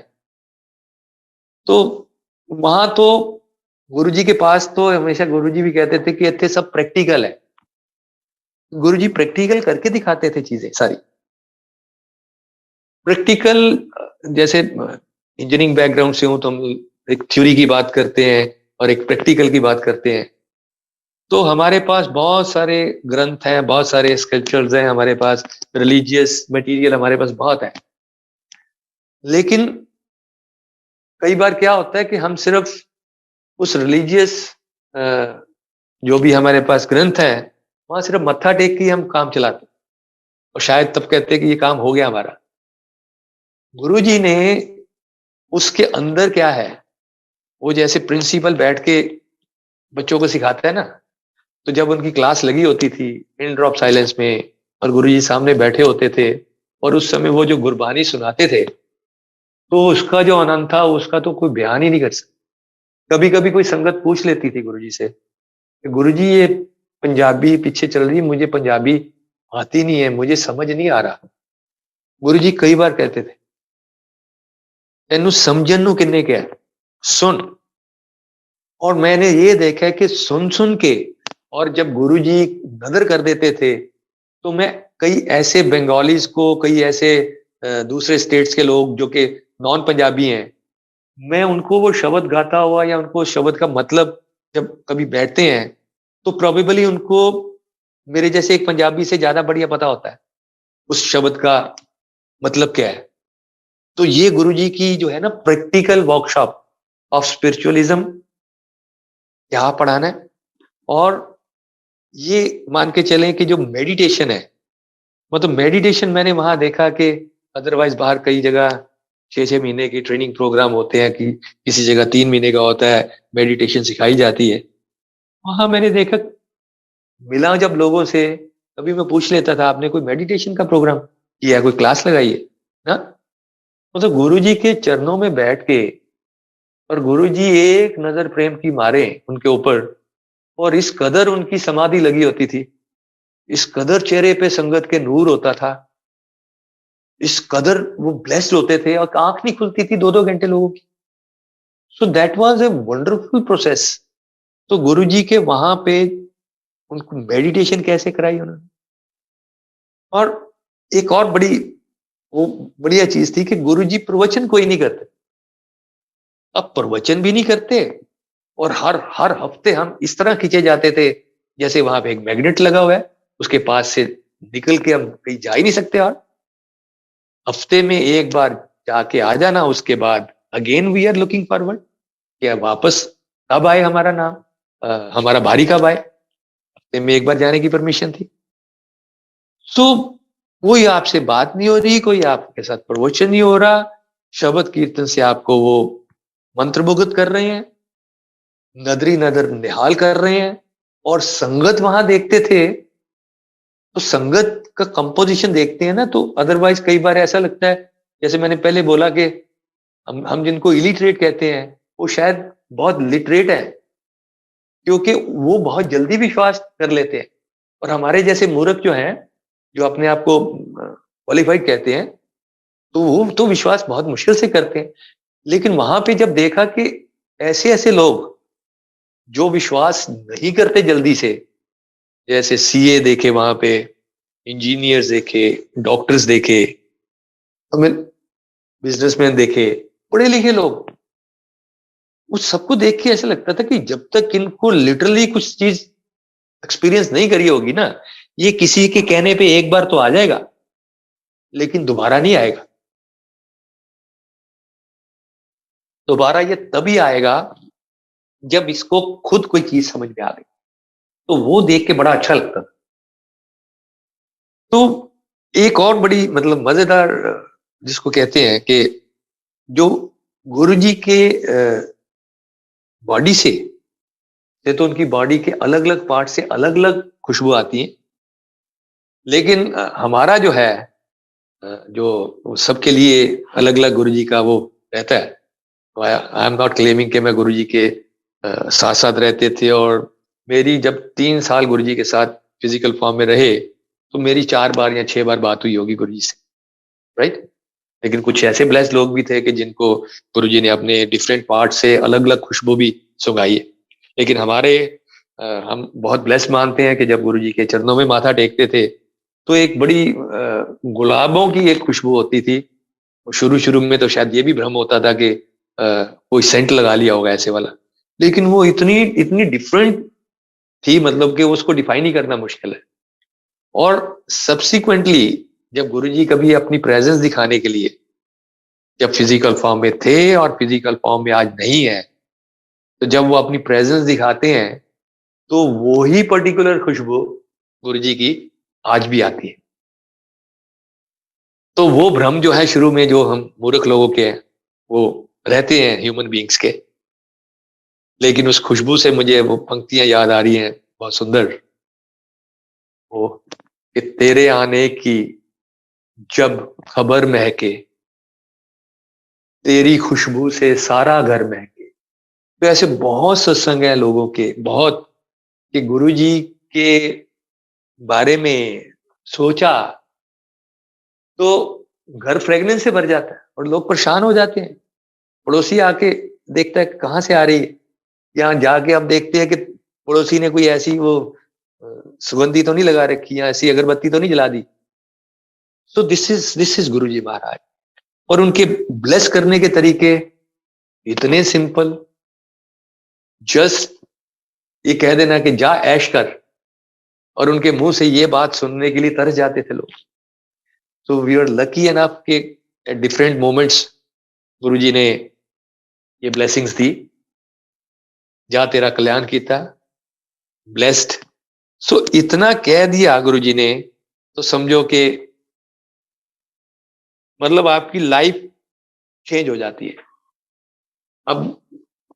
तो वहां तो गुरु जी के पास तो हमेशा गुरु जी भी कहते थे कि इतने सब प्रैक्टिकल है। गुरु जी प्रैक्टिकल करके दिखाते थे चीजें सारी। प्रैक्टिकल, जैसे इंजीनियरिंग बैकग्राउंड से हूं तो हम एक थ्योरी की बात करते हैं और एक प्रैक्टिकल की बात करते हैं। तो हमारे पास बहुत सारे ग्रंथ हैं, बहुत सारे स्क्रिप्चर्स हैं, हमारे पास रिलीजियस मटेरियल हमारे पास बहुत है। लेकिन कई बार क्या होता है कि हम सिर्फ उस रिलीजियस, जो भी हमारे पास ग्रंथ है, वहां सिर्फ मत्था टेक के ही हम काम चलाते हैं, और शायद तब कहते हैं कि ये काम हो गया हमारा। गुरु जी ने उसके अंदर क्या है, वो जैसे प्रिंसिपल बैठ के बच्चों को सिखाता है ना, तो जब उनकी क्लास लगी होती थी इन ड्रॉप साइलेंस में, और गुरु जी सामने बैठे होते थे, और उस समय वो जो गुरबानी सुनाते थे, तो उसका जो आनंद था उसका तो कोई बयान ही नहीं कर सकता। कभी कभी कोई संगत पूछ लेती थी गुरु जी से कि गुरु जी ये पंजाबी पीछे चल रही है, मुझे पंजाबी आती नहीं है, मुझे समझ नहीं आ रहा। गुरु जी कई बार कहते थे, तेनू समझन नू किन्ने क्या है, सुन। और मैंने ये देखा है कि सुन सुन के, और जब गुरु जी नजर कर देते थे, तो मैं कई ऐसे बंगालीज को, कई ऐसे दूसरे स्टेट्स के लोग जो कि नॉन पंजाबी हैं, मैं उनको वो शब्द गाता हुआ, या उनको शब्द का मतलब जब कभी बैठते हैं, तो प्रोबेबली उनको मेरे जैसे एक पंजाबी से ज्यादा बढ़िया पता होता है उस शब्द का मतलब क्या है। तो ये गुरुजी की जो है ना प्रैक्टिकल वर्कशॉप ऑफ स्पिरिचुअलिज्म, क्या पढ़ाना है। और ये मान के चलें कि जो मेडिटेशन है, मतलब मेडिटेशन मैंने वहां देखा कि अदरवाइज बाहर कई जगह 6-6 महीने के ट्रेनिंग प्रोग्राम होते हैं, कि किसी जगह 3 महीने का होता है, मेडिटेशन सिखाई जाती है। वहां मैंने देखा, मिला जब लोगों से, कभी मैं पूछ लेता था आपने कोई मेडिटेशन का प्रोग्राम किया है, कोई क्लास लगाई है ना। मतलब गुरु जी के चरणों में बैठ के, और गुरु जी एक नजर प्रेम की मारे उनके ऊपर, और इस कदर उनकी समाधि लगी होती थी, इस कदर चेहरे पे संगत के नूर होता था, इस कदर वो ब्लेस्ड होते थे, और आंख नहीं खुलती थी 2-2 घंटे लोगों की। So that was a wonderful process. तो गुरु जी के वहां पे उनको मेडिटेशन कैसे कराई उन्होंने। और एक और बड़ी वो बढ़िया चीज थी कि गुरु जी प्रवचन कोई नहीं करते। अब प्रवचन भी नहीं करते, और हर हर हफ्ते हम इस तरह खींचे जाते थे, जैसे वहां पे एक मैग्नेट लगा हुआ है, उसके पास से निकल के हम कहीं जा ही नहीं सकते। और हफ्ते में एक बार जाके आ जाना, उसके बाद again we are looking forward, क्या वापस कब आए हमारा नाम, हमारा बारी कब आए। हफ्ते में एक बार जाने की परमिशन थी। तो कोई आपसे बात नहीं हो रही, कोई आपके साथ प्रवचन नहीं हो रहा, शब्द कीर्तन से आपको वो मंत्रमुग्ध कर रहे हैं, नदरी नदर निहाल कर रहे हैं। और संगत वहां देखते थे, तो संगत का कंपोजिशन देखते हैं ना, तो अदरवाइज कई बार ऐसा लगता है जैसे मैंने पहले बोला कि हम जिनको इलिटरेट कहते हैं वो शायद बहुत लिटरेट है, क्योंकि वो बहुत जल्दी विश्वास कर लेते हैं। और हमारे जैसे मूर्ख जो हैं, जो अपने आप को क्वालिफाइड कहते हैं, तो वो तो विश्वास बहुत मुश्किल से करते हैं। लेकिन वहां पे जब देखा कि ऐसे ऐसे लोग जो विश्वास नहीं करते जल्दी से, जैसे सीए देखे वहां पे, इंजीनियर्स देखे, डॉक्टर्स देखे, हमें बिजनेसमैन देखे, पढ़े लिखे लोग, उस सबको देख के ऐसा लगता था कि जब तक इनको लिटरली कुछ चीज एक्सपीरियंस नहीं करी होगी ना, ये किसी के कहने पे एक बार तो आ जाएगा, लेकिन दोबारा नहीं आएगा। दोबारा ये तभी आएगा जब इसको खुद कोई चीज समझ में आ गई। तो वो देख के बड़ा अच्छा लगता था। तो एक और बड़ी मतलब मजेदार जिसको कहते हैं कि जो गुरुजी के बॉडी से तो उनकी बॉडी के अलग अलग पार्ट से अलग अलग खुशबू आती है, लेकिन हमारा जो है जो सबके लिए अलग अलग गुरुजी का वो रहता है। आई एम नॉट क्लेमिंग कि मैं गुरुजी के साथ साथ रहते थे, और मेरी जब 3 साल गुरुजी के साथ फिजिकल फॉर्म में रहे तो मेरी 4 बार या 6 बार बात हुई होगी गुरुजी से, राइट। लेकिन कुछ ऐसे ब्लेस्ड लोग भी थे कि जिनको गुरुजी ने अपने डिफरेंट पार्ट से अलग अलग खुशबू भी सुंघाई है। लेकिन हमारे हम बहुत ब्लेस्ड मानते हैं कि जब गुरुजी के चरणों में माथा टेकते थे तो एक बड़ी गुलाबों की एक खुशबू होती थी। शुरू शुरू में तो शायद ये भी भ्रम होता था कि कोई सेंट लगा लिया होगा ऐसे वाला, लेकिन वो इतनी इतनी डिफरेंट थी, मतलब कि उसको डिफाइन ही करना मुश्किल है। और सब्सिक्वेंटली जब गुरुजी कभी अपनी प्रेजेंस दिखाने के लिए, जब फिजिकल फॉर्म में थे और फिजिकल फॉर्म में आज नहीं है, तो जब वो अपनी प्रेजेंस दिखाते हैं तो वो ही पर्टिकुलर खुशबू गुरुजी की आज भी आती है। तो वो भ्रम जो है शुरू में जो हम मूर्ख लोगों के हैं वो रहते हैं ह्यूमन बीइंग्स के। लेकिन उस खुशबू से मुझे वो पंक्तियां याद आ रही हैं बहुत सुंदर, वो कि तेरे आने की जब खबर महके, तेरी खुशबू से सारा घर महके। तो ऐसे बहुत सत्संग हैं लोगों के, बहुत, कि गुरुजी के बारे में सोचा तो घर फ्रेगनेंस से भर जाता है और लोग परेशान हो जाते हैं। पड़ोसी आके देखता है कहाँ से आ रही है, यहाँ जाके अब देखते हैं कि पड़ोसी ने कोई ऐसी वो सुगंधी तो नहीं लगा रखी या ऐसी अगरबत्ती तो नहीं जला दी। सो दिस इज गुरुजी महाराज। और उनके ब्लेस करने के तरीके इतने सिंपल, जस्ट ये कह देना कि जा ऐश कर, और उनके मुंह से ये बात सुनने के लिए तरस जाते थे लोग। So we are lucky enough के एट डिफरेंट मोमेंट्स गुरुजी ने ये ब्लेसिंग्स दी। जा तेरा कल्याण कीता, ब्लेस्ड। सो इतना कह दिया गुरुजी ने तो समझो कि मतलब आपकी लाइफ चेंज हो जाती है। अब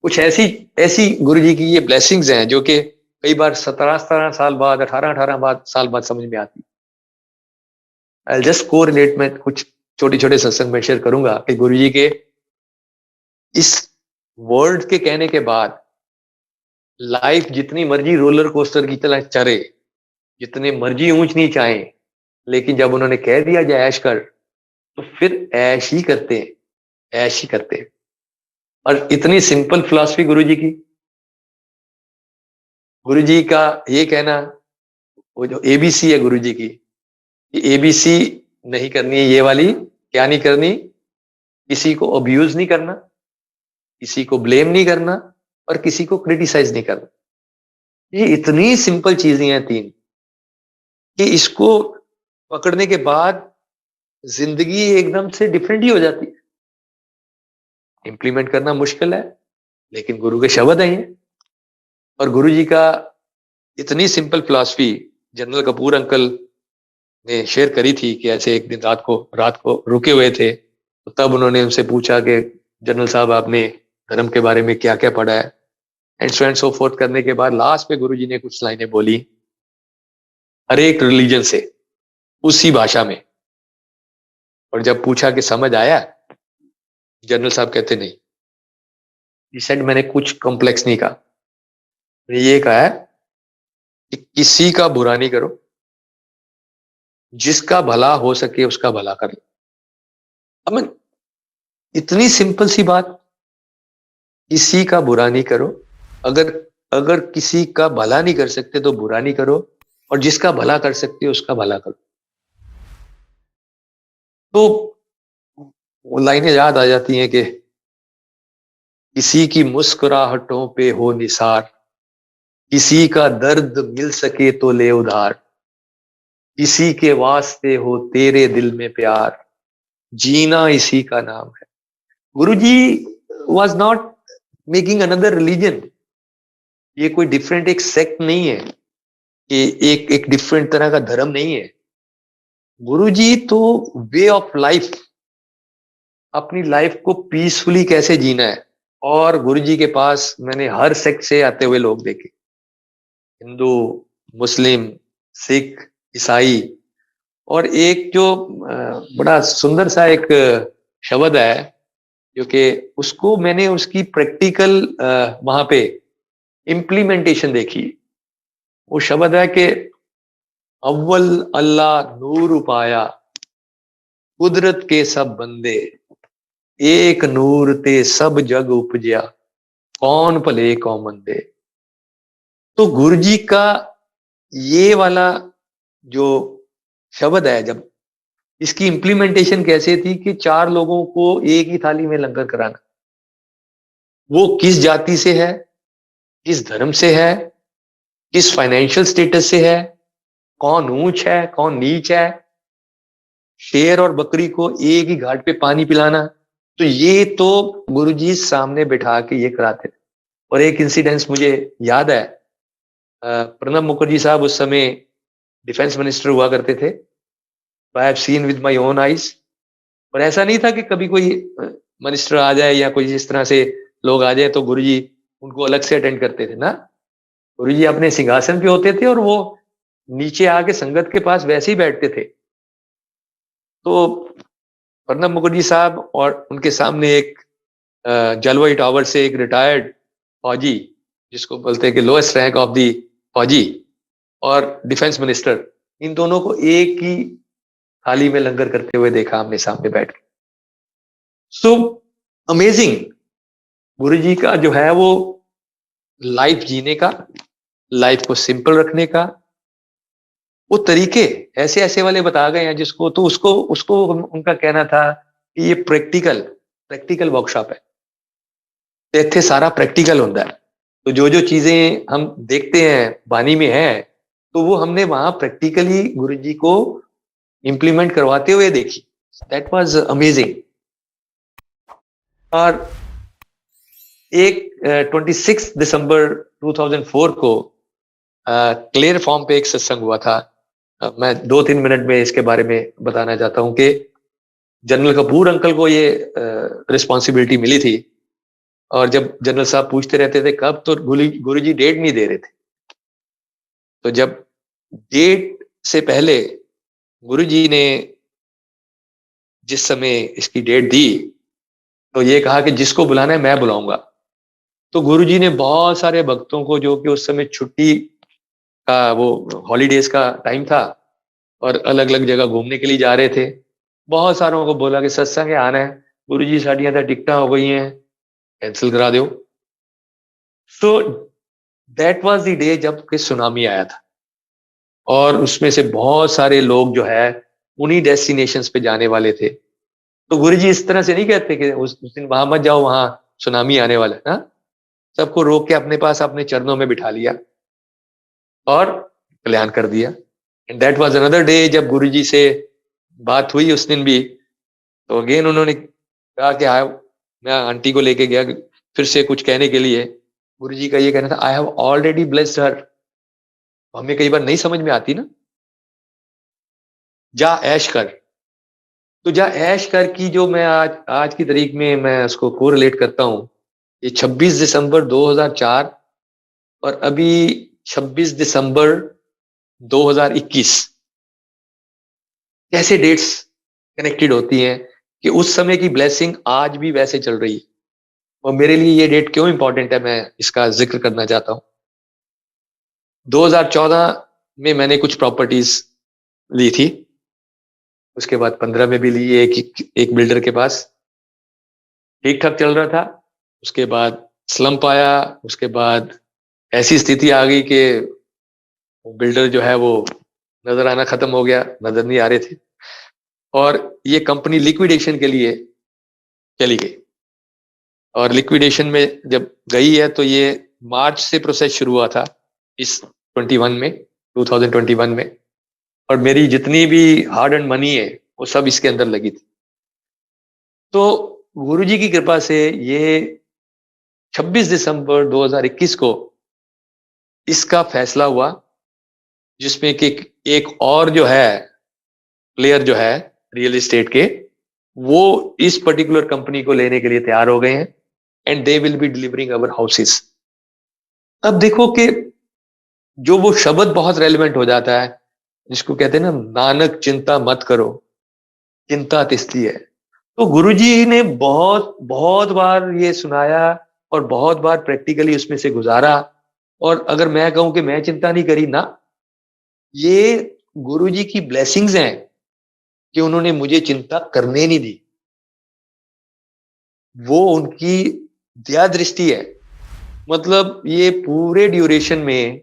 कुछ ऐसी ऐसी गुरुजी की ये ब्लेसिंग्स हैं जो कि कई बार 17-17 साल बाद, 18-18 साल बाद समझ में आती। आई जस्ट को रिलेट में कुछ छोटे छोटे सत्संग में शेयर करूंगा कि गुरुजी के इस वर्ड के कहने के बाद लाइफ जितनी मर्जी रोलर कोस्टर की तरह चले, जितने मर्जी ऊंच नीच आए, लेकिन जब उन्होंने कह दिया जाए ऐश कर, तो फिर ऐश ही करते हैं, ऐश ही करते हैं। और इतनी सिंपल फिलॉसफी गुरुजी की, गुरुजी का ये कहना, वो जो एबीसी है गुरुजी की, ये एबीसी नहीं करनी है, ये वाली क्या नहीं करनी, किसी को अब्यूज नहीं करना, किसी को ब्लेम नहीं करना, और किसी को क्रिटिसाइज नहीं करना। ये इतनी सिंपल चीजें हैं तीन, कि इसको पकड़ने के बाद जिंदगी एकदम से डिफरेंट ही हो जाती है। इंप्लीमेंट करना मुश्किल है, लेकिन गुरु के शब्द हैं ये। और गुरु जी का इतनी simple philosophy general Kapoor uncle ने शेयर करी थी कि ऐसे एक दिन रात को रुके हुए थे, तो तब उन्होंने उनसे पूछा कि जनरल साहब आपने धर्म के बारे में क्या क्या पढ़ा है, एंड सो फोर्थ करने के बाद लास्ट में गुरुजी ने कुछ लाइनें बोली हर एक रिलीजन से उसी भाषा में, और जब पूछा कि समझ आया, जनरल साहब कहते नहीं। He said, मैंने कुछ कॉम्प्लेक्स नहीं कहा, मैंने ये कहा है कि किसी का बुरा नहीं करो, जिसका भला हो सके उसका भला कर लो। अब मैं, इतनी सिंपल सी बात, किसी का बुरा नहीं करो, अगर अगर किसी का भला नहीं कर सकते तो बुरा नहीं करो, और जिसका भला कर सकते हो उसका भला करो। तो वो लाइनें याद आ जाती हैं कि किसी की मुस्कुराहटों पे हो निसार, किसी का दर्द मिल सके तो ले उधार, किसी के वास्ते हो तेरे दिल में प्यार, जीना इसी का नाम है। Guruji was not making another religion. ये कोई डिफरेंट एक सेक्ट नहीं है, ये एक एक डिफरेंट तरह का धर्म नहीं है। गुरुजी तो वे ऑफ लाइफ, अपनी लाइफ को पीसफुली कैसे जीना है। और गुरुजी के पास मैंने हर सेक्ट से आते हुए लोग देखे, हिंदू, मुस्लिम, सिख, ईसाई। और एक जो बड़ा सुंदर सा एक शब्द है, जो कि उसको मैंने उसकी प्रैक्टिकल वहां पे इम्प्लीमेंटेशन देखी। वो शब्द है कि अव्वल अल्लाह नूर पाया, कुदरत के सब बंदे, एक नूर ते सब जग उपजया, कौन भले कौन मंदे। तो गुरुजी का ये वाला जो शब्द है, जब इसकी इम्प्लीमेंटेशन कैसे थी कि 4 लोगों को एक ही थाली में लंगर कराना, वो किस जाति से है, किस धर्म से है, किस फाइनेंशियल स्टेटस से है, कौन ऊंच है कौन नीच है, शेर और बकरी को एक ही घाट पे पानी पिलाना। तो ये तो गुरुजी सामने बैठा के ये कराते थे। और एक इंसिडेंस मुझे याद है, प्रणब मुखर्जी साहब उस समय डिफेंस मिनिस्टर हुआ करते थे। I have seen with my own eyes. और ऐसा नहीं था कि कभी कोई मिनिस्टर आ जाए या कोई इस तरह से लोग आ जाए तो गुरुजी उनको अलग से अटेंड करते थे ना। गुरुजी अपने सिंहासन पे होते थे और वो नीचे आके संगत के पास वैसे ही बैठते थे। तो प्रणब मुखर्जी साहब और उनके सामने एक जलवाई टावर से एक रिटायर्ड फौजी, जिसको बोलते हैं कि लोएस्ट रैंक ऑफ दी फौजी, और डिफेंस मिनिस्टर, इन दोनों को एक ही थाली में लंगर करते हुए देखा हमने सामने बैठ के। So amazing. गुरुजी का जो है वो लाइफ जीने का, लाइफ को सिंपल रखने का वो तरीके ऐसे ऐसे वाले बता गए हैं, जिसको तो उसको उसको उनका कहना था कि ये प्रैक्टिकल प्रैक्टिकल वर्कशॉप है, इतने सारा प्रैक्टिकल होता है। तो जो जो चीजें हम देखते हैं वाणी में है, तो वो हमने वहां प्रैक्टिकली गुरुजी को इंप्लीमेंट करवाते हुए देखी। That was amazing. और एक 26 दिसंबर 2004 को क्लियर फॉर्म पे एक सत्संग हुआ था। मैं 2-3 मिनट में इसके बारे में बताना चाहता हूं कि जनरल कपूर अंकल को ये रिस्पॉन्सिबिलिटी मिली थी। और जब जनरल साहब पूछते रहते थे कब, तो गुरुजी डेट नहीं दे रहे थे। तो जब डेट से पहले गुरुजी ने जिस समय इसकी डेट दी, तो ये कहा कि जिसको बुलाना है मैं बुलाऊंगा। तो गुरुजी ने बहुत सारे भक्तों को, जो कि उस समय छुट्टी का वो हॉलीडेज का टाइम था और अलग अलग जगह घूमने के लिए जा रहे थे, बहुत सारों को बोला कि सत्संग आना है, गुरुजी साड़ियां तो टिकटा हो गई हैं, कैंसिल करा दो। So that was the day जब कि सुनामी आया था, और उसमें से बहुत सारे लोग जो है उन्हीं डेस्टिनेशंस पे जाने वाले थे। तो गुरुजी इस तरह से नहीं कहते कि उस दिन वहां मत जाओ, वहां सुनामी आने वाला है ना। सबको रोक के अपने पास अपने चरणों में बिठा लिया और कल्याण कर दिया। And that was another day जब गुरुजी से बात हुई उस दिन भी, तो अगेन उन्होंने कहा कि मैं आंटी को लेके गया फिर से कुछ कहने के लिए। गुरुजी का ये कहना था, आई हैव ऑलरेडी ब्लेस्ड हर। हमें कई बार नहीं समझ में आती ना, जा ऐश कर। तो जा ऐश कर की जो मैं आज आज की तारीख में मैं उसको कोरिलेट करता हूँ, ये 26 दिसंबर 2004 और अभी 26 दिसंबर 2021, कैसे डेट्स कनेक्टेड होती हैं कि उस समय की ब्लेसिंग आज भी वैसे चल रही है। और मेरे लिए ये डेट क्यों इंपॉर्टेंट है, मैं इसका जिक्र करना चाहता हूँ। 2014 में मैंने कुछ प्रॉपर्टीज ली थी, उसके बाद 15 में भी ली एक बिल्डर के पास, ठीक ठाक चल रहा था। उसके बाद स्लम्प आया, उसके बाद ऐसी स्थिति आ गई कि बिल्डर जो है वो नजर आना खत्म हो गया, नजर नहीं आ रहे थे, और ये कंपनी लिक्विडेशन के लिए चली गई। और लिक्विडेशन में जब गई है तो ये मार्च से प्रोसेस शुरू हुआ था इस 21 में, 2021 में, और मेरी जितनी भी हार्ड एंड मनी है वो सब इसके अंदर लगी थी। तो गुरुजी की कृपा से ये 26 दिसंबर 2021 को इसका फैसला हुआ, जिसमें कि एक और जो है प्लेयर जो है रियल एस्टेट के, वो इस पर्टिकुलर कंपनी को लेने के लिए तैयार हो गए हैं, and they will be delivering our houses. अब देखो कि जो वो शब्द बहुत रेलिवेंट हो जाता है, जिसको कहते हैं ना, नानक चिंता मत करो, चिंता तिस्ती है। तो गुरुजी ने बहुत बहुत बार ये सुनाया और बहुत बार प्रैक्टिकली उसमें से गुजारा। और अगर मैं कहूं कि मैं चिंता नहीं करी ना, ये गुरुजी की ब्लेसिंग्स हैं कि उन्होंने मुझे चिंता करने नहीं दी। वो उनकी दया दृष्टि है। मतलब ये पूरे ड्यूरेशन में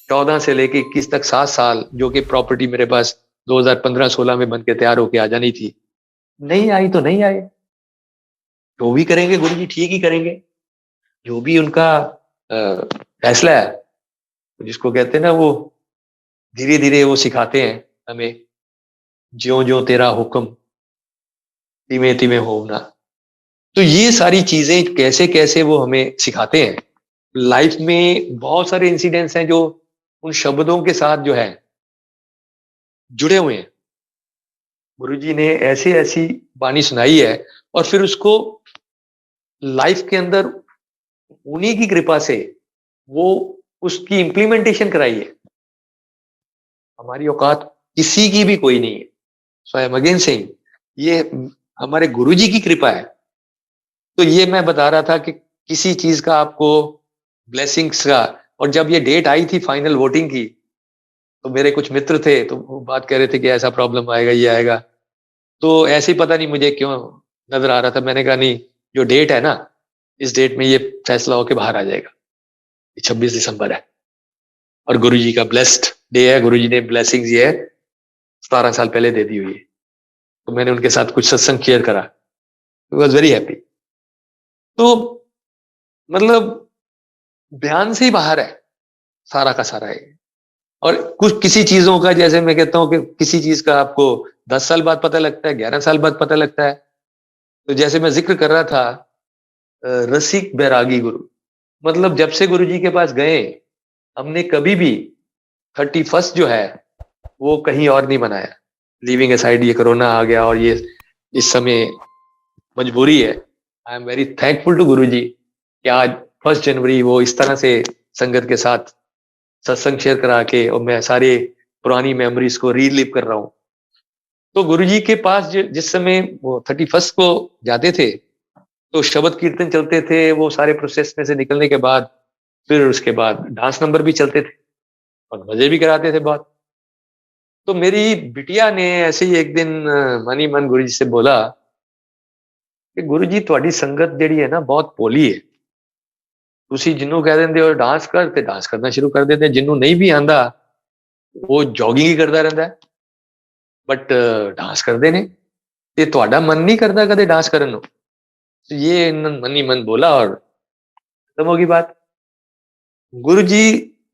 14 से लेके 21 तक 7 साल, जो कि प्रॉपर्टी मेरे पास 2015-16 में बन के तैयार होके आ जानी थी, नहीं आई तो नहीं आए। जो भी करेंगे गुरुजी ठीक ही करेंगे, जो भी उनका फैसला है, जिसको कहते हैं ना, वो धीरे धीरे वो सिखाते हैं हमें, ज्यो ज्यो तेरा हुक्म तिमे तिमे होना। तो ये सारी चीजें कैसे कैसे वो हमें सिखाते हैं। लाइफ में बहुत सारे इंसिडेंट्स हैं जो उन शब्दों के साथ जो है जुड़े हुए हैं। गुरुजी ने ऐसी ऐसी वाणी सुनाई है, और फिर उसको लाइफ के अंदर उन्हीं की कृपा से वो उसकी इम्प्लीमेंटेशन कराई है। हमारी औकात किसी की भी कोई नहीं है। सो आई एम अगेन सेइंग, ये हमारे गुरुजी की कृपा है। तो ये मैं बता रहा था कि किसी चीज का आपको ब्लेसिंग्स का, और जब ये डेट आई थी फाइनल वोटिंग की, तो मेरे कुछ मित्र थे तो वो बात कह रहे थे कि ऐसा प्रॉब्लम आएगा, ये आएगा। तो ऐसे ही पता नहीं मुझे क्यों नजर आ रहा था, मैंने कहा नहीं, जो डेट है ना, इस डेट में ये फैसला होके बाहर आ जाएगा। 26 दिसंबर है और गुरुजी का ब्लेस्ड डे है। गुरुजी ने ब्लेसिंग्स ये 17 साल पहले दे दी हुई है। तो मैंने उनके साथ कुछ सत्संग शेयर करा, आई वॉज वेरी हैप्पी। तो मतलब ध्यान से ही बाहर है सारा का सारा है। और कुछ किसी चीजों का, जैसे मैं कहता हूं कि किसी चीज का आपको 10 साल बाद पता लगता है, 11 साल बाद पता लगता है। तो जैसे मैं जिक्र कर रहा था, रसिक बैरागी गुरु, मतलब जब से गुरु जी के पास गए, हमने कभी भी 31st जो है वो कहीं और नहीं मनाया। लिविंग असाइड ये कोरोना आ गया और ये इस समय मजबूरी है। I am very thankful to Guru ji कि आज 1 जनवरी वो इस तरह से संगत के साथ सत्संग शेयर करा के, और मैं सारे पुरानी मेमोरीज को रीलिव कर रहा हूँ। तो गुरुजी के पास जिस समय वो 31st को जाते थे, तो शब्द कीर्तन चलते थे, वो सारे प्रोसेस में से निकलने के बाद फिर उसके बाद डांस नंबर भी चलते थे और मजे भी कराते थे बहुत। तो मेरी बिटिया ने ऐसे ही एक दिन मन ही मन गुरु जी से बोला कि गुरु जी ਤੁਹਾਡੀ संगत ਜਿਹੜੀ है ना बहुत भोली है। ਤੁਸੀਂ ਜਿਹਨੂੰ ਕਹਿ ਦਿੰਦੇ ਹੋ डांस कर, ਤੇ डांस करना शुरू कर देते हैं। ਜਿਹਨੂੰ नहीं भी आंदा वो जॉगिंग ही करता रहता है, बट डांस करते ने। ਤੇ ਤੁਹਾਡਾ मन नहीं करता कदे डांस करन ਨੂੰ। तो ये मन ही मन बोला और खत्म होगी बात। गुरु जी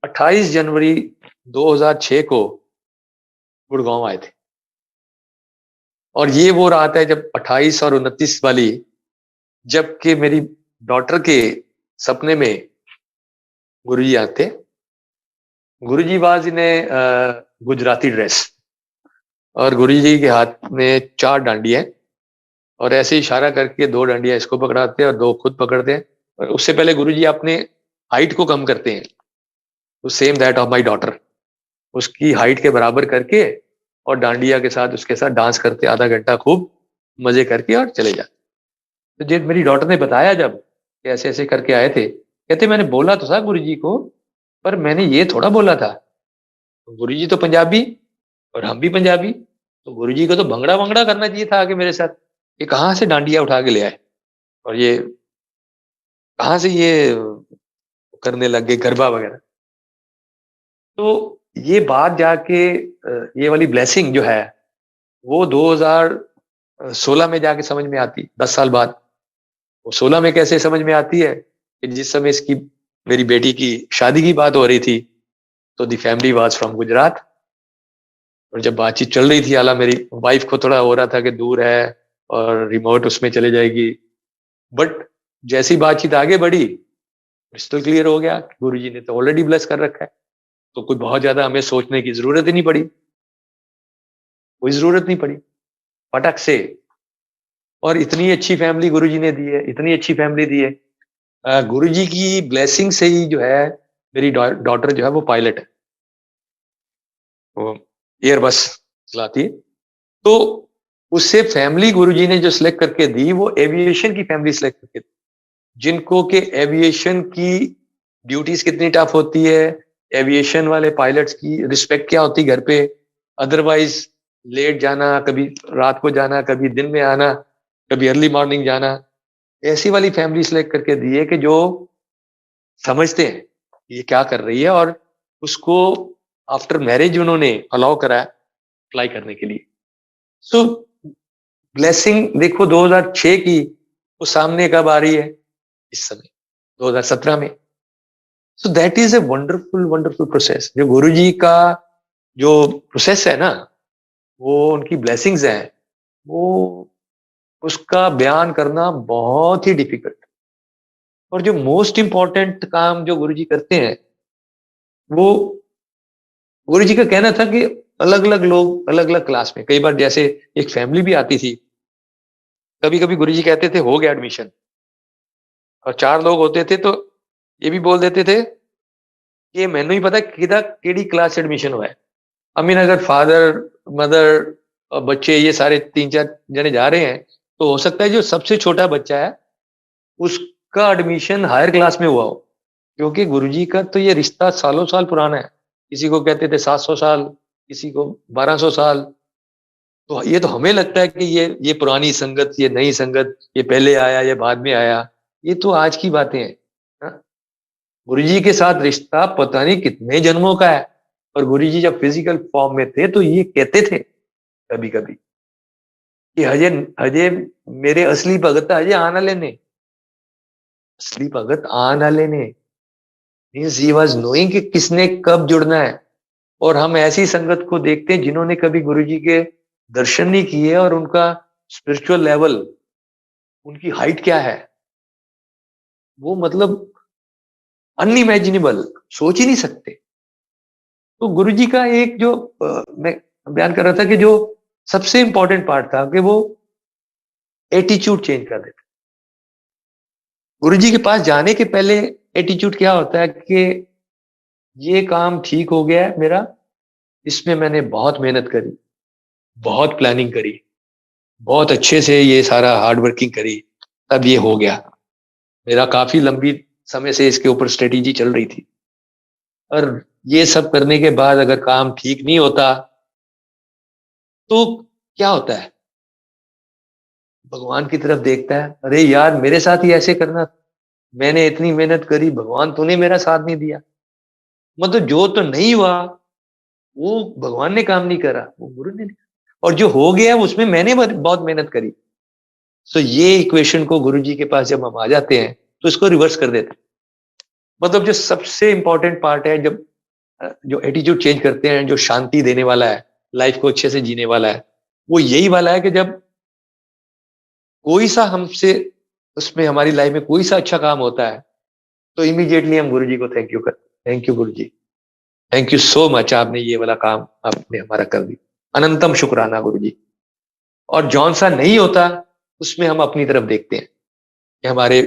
28 जनवरी 2006 को गुड़गांव आए थे, और ये वो रात है जब 28 और 29 वाली, जबकि मेरी डॉटर के सपने में गुरु जी आते। गुरु जी वाज इन गुजराती ड्रेस, और गुरु जी के हाथ में 4 डांडियां, और ऐसे इशारा करके 2 डांडियां इसको पकड़ाते हैं और 2 खुद पकड़ते हैं। और उससे पहले गुरु जी अपने हाइट को कम करते हैं, तो same that of my daughter, उसकी हाइट के बराबर करके और डांडिया के साथ उसके साथ डांस करते आधा घंटा खूब मजे करके और चले जाते। तो जब मेरी डॉटर ने बताया जब कि ऐसे ऐसे करके आए थे, कहते मैंने बोला तो था गुरुजी को, पर मैंने ये थोड़ा बोला था। तो गुरुजी तो पंजाबी और हम भी पंजाबी, तो गुरुजी को तो भंगड़ा वंगड़ा करना चाहिए था आगे मेरे साथ। ये कहाँ से डांडिया उठा के ले आए और ये कहाँ से ये करने लग गए गरबा वगैरह। तो ये बात जाके ये वाली ब्लेसिंग जो है वो 2016 में जाके समझ में आती, 10 साल बाद। वो 16 में कैसे समझ में आती है कि जिस समय इसकी मेरी बेटी की शादी की बात हो रही थी, तो दी फैमिली वाज फ्रॉम गुजरात। और जब बातचीत चल रही थी, हालांकि मेरी वाइफ को थोड़ा हो रहा था कि दूर है और रिमोट उसमें चले जाएगी, बट जैसी बातचीत आगे बढ़ी क्रिस्टल क्लियर हो गया, गुरुजी ने तो ऑलरेडी ब्लेस कर रखा है। तो कोई बहुत ज्यादा हमें सोचने की जरूरत ही नहीं पड़ी, कोई जरूरत नहीं पड़ी, फटक से। और इतनी अच्छी फैमिली गुरुजी ने दी है, इतनी अच्छी फैमिली दी है। गुरुजी की ब्लेसिंग से ही जो है मेरी डॉटर जो है वो पायलट है, वो एयरबस चलाती है। तो उससे फैमिली गुरुजी ने जो सिलेक्ट करके दी वो एविएशन की फैमिली सिलेक्ट करके दी, जिनको के एविएशन की ड्यूटीज कितनी टफ होती है, एविएशन वाले पायलट्स की रिस्पेक्ट क्या होती है घर पे, अदरवाइज लेट जाना, कभी रात को जाना, कभी दिन में आना, कभी अर्ली मॉर्निंग जाना। ऐसी वाली फैमिली सिलेक्ट करके दी है कि जो समझते हैं ये क्या कर रही है, और उसको आफ्टर मैरिज उन्होंने अलाउ करा अप्लाई करने के लिए। सो ब्लेसिंग देखो 2006 की वो सामने कब आ रही है, इस समय 2017 में। So that is a wonderful wonderful process. जो गुरुजी का जो प्रोसेस है ना, वो उनकी ब्लेसिंग्स हैं, वो उसका बयान करना बहुत ही डिफिकल्ट। और जो मोस्ट इंपॉर्टेंट काम जो गुरुजी करते हैं, वो गुरुजी का कहना था कि अलग अलग लोग अलग अलग क्लास में, कई बार जैसे एक फैमिली भी आती थी, कभी कभी गुरुजी कहते थे हो गया एडमिशन, और 4 लोग होते थे तो ये भी बोल देते थे कि मैंने ही पता किदा केड़ी क्लास एडमिशन हुआ है। आई मीन अगर फादर मदर और बच्चे ये सारे 3-4 जने जा रहे हैं, तो हो सकता है जो सबसे छोटा बच्चा है उसका एडमिशन हायर क्लास में हुआ हो, क्योंकि गुरुजी का तो ये रिश्ता सालों साल पुराना है। किसी को कहते थे 700 साल, किसी को 1200 साल। तो ये तो हमें लगता है कि ये पुरानी संगत, ये नई संगत, ये पहले आया, ये बाद में आया, ये तो आज की बातें हैं। हाँ? गुरुजी के साथ रिश्ता पता नहीं कितने जन्मों का है। और गुरुजी जब फिजिकल फॉर्म में थे तो ये कहते थे कभी कभी कि हजे हजे मेरे असली भगत हजे आना लेने, असली भगत आना लेने मीन्स ही वाज नोइंग कि किसने कब जुड़ना है। और हम ऐसी संगत को देखते हैं जिन्होंने कभी गुरुजी के दर्शन नहीं किए, और उनका स्पिरिचुअल लेवल, उनकी हाइट क्या है, वो मतलब अनइमेजिनेबल, सोच ही नहीं सकते। तो गुरुजी का एक जो मैं बयान कर रहा था कि जो सबसे इंपॉर्टेंट पार्ट था कि वो एटीट्यूड चेंज कर देते। गुरुजी के पास जाने के पहले एटीट्यूड क्या होता है कि ये काम ठीक हो गया है मेरा, इसमें मैंने बहुत मेहनत करी, बहुत प्लानिंग करी, बहुत अच्छे से ये सारा हार्ड वर्किंग करी, तब ये हो गया। मेरा काफी लंबी समय से इसके ऊपर स्ट्रेटेजी चल रही थी, और ये सब करने के बाद अगर काम ठीक नहीं होता तो क्या होता है, भगवान की तरफ देखता है, अरे यार मेरे साथ ही ऐसे करना, मैंने इतनी मेहनत करी, भगवान तूने मेरा साथ नहीं दिया। मतलब जो तो नहीं हुआ वो भगवान ने काम नहीं करा, वो गुरु ने। और जो हो गया उसमें मैंने बहुत मेहनत करी। सो ये इक्वेशन को गुरुजी के पास जब हम आ जाते हैं तो इसको रिवर्स कर देते हैं। मतलब जो सबसे इंपॉर्टेंट पार्ट है, जब जो एटीट्यूड चेंज करते हैं, जो शांति देने वाला है, लाइफ को अच्छे से जीने वाला है, वो यही वाला है कि जब कोई सा हमसे उसमें हमारी लाइफ में कोई सा अच्छा काम होता है तो इमीडिएटली हम गुरुजी को थैंक यू करते, thank you Guruji, thank you so much, आपने ये वाला काम आपने हमारा कर दिया, अनंतम शुक्राना गुरुजी। और जौन सा नहीं होता उसमें हम अपनी तरफ देखते हैं कि हमारे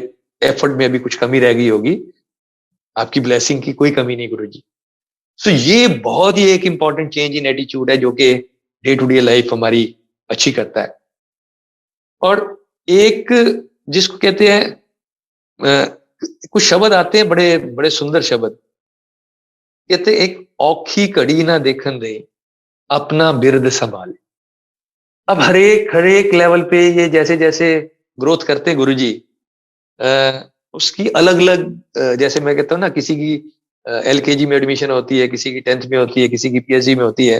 एफर्ट में अभी कुछ कमी रह गई होगी, आपकी ब्लेसिंग की कोई कमी नहीं गुरुजी। सो ये बहुत ही एक इंपॉर्टेंट चेंज इन एटीट्यूड है जो कि डे टू डे लाइफ हमारी अच्छी करता है। और एक जिसको कहते हैं कुछ शब्द आते हैं बड़े बड़े सुंदर शब्द, कहते एक औखी कड़ी ना देखन दे अपना बिरद संभाले। अब हर एक लेवल पे ये जैसे जैसे ग्रोथ करते हैं गुरुजी, उसकी अलग अलग, जैसे मैं कहता हूँ ना, किसी की एलकेजी में एडमिशन होती है, किसी की 10th में होती है, किसी की पीएचडी में होती है।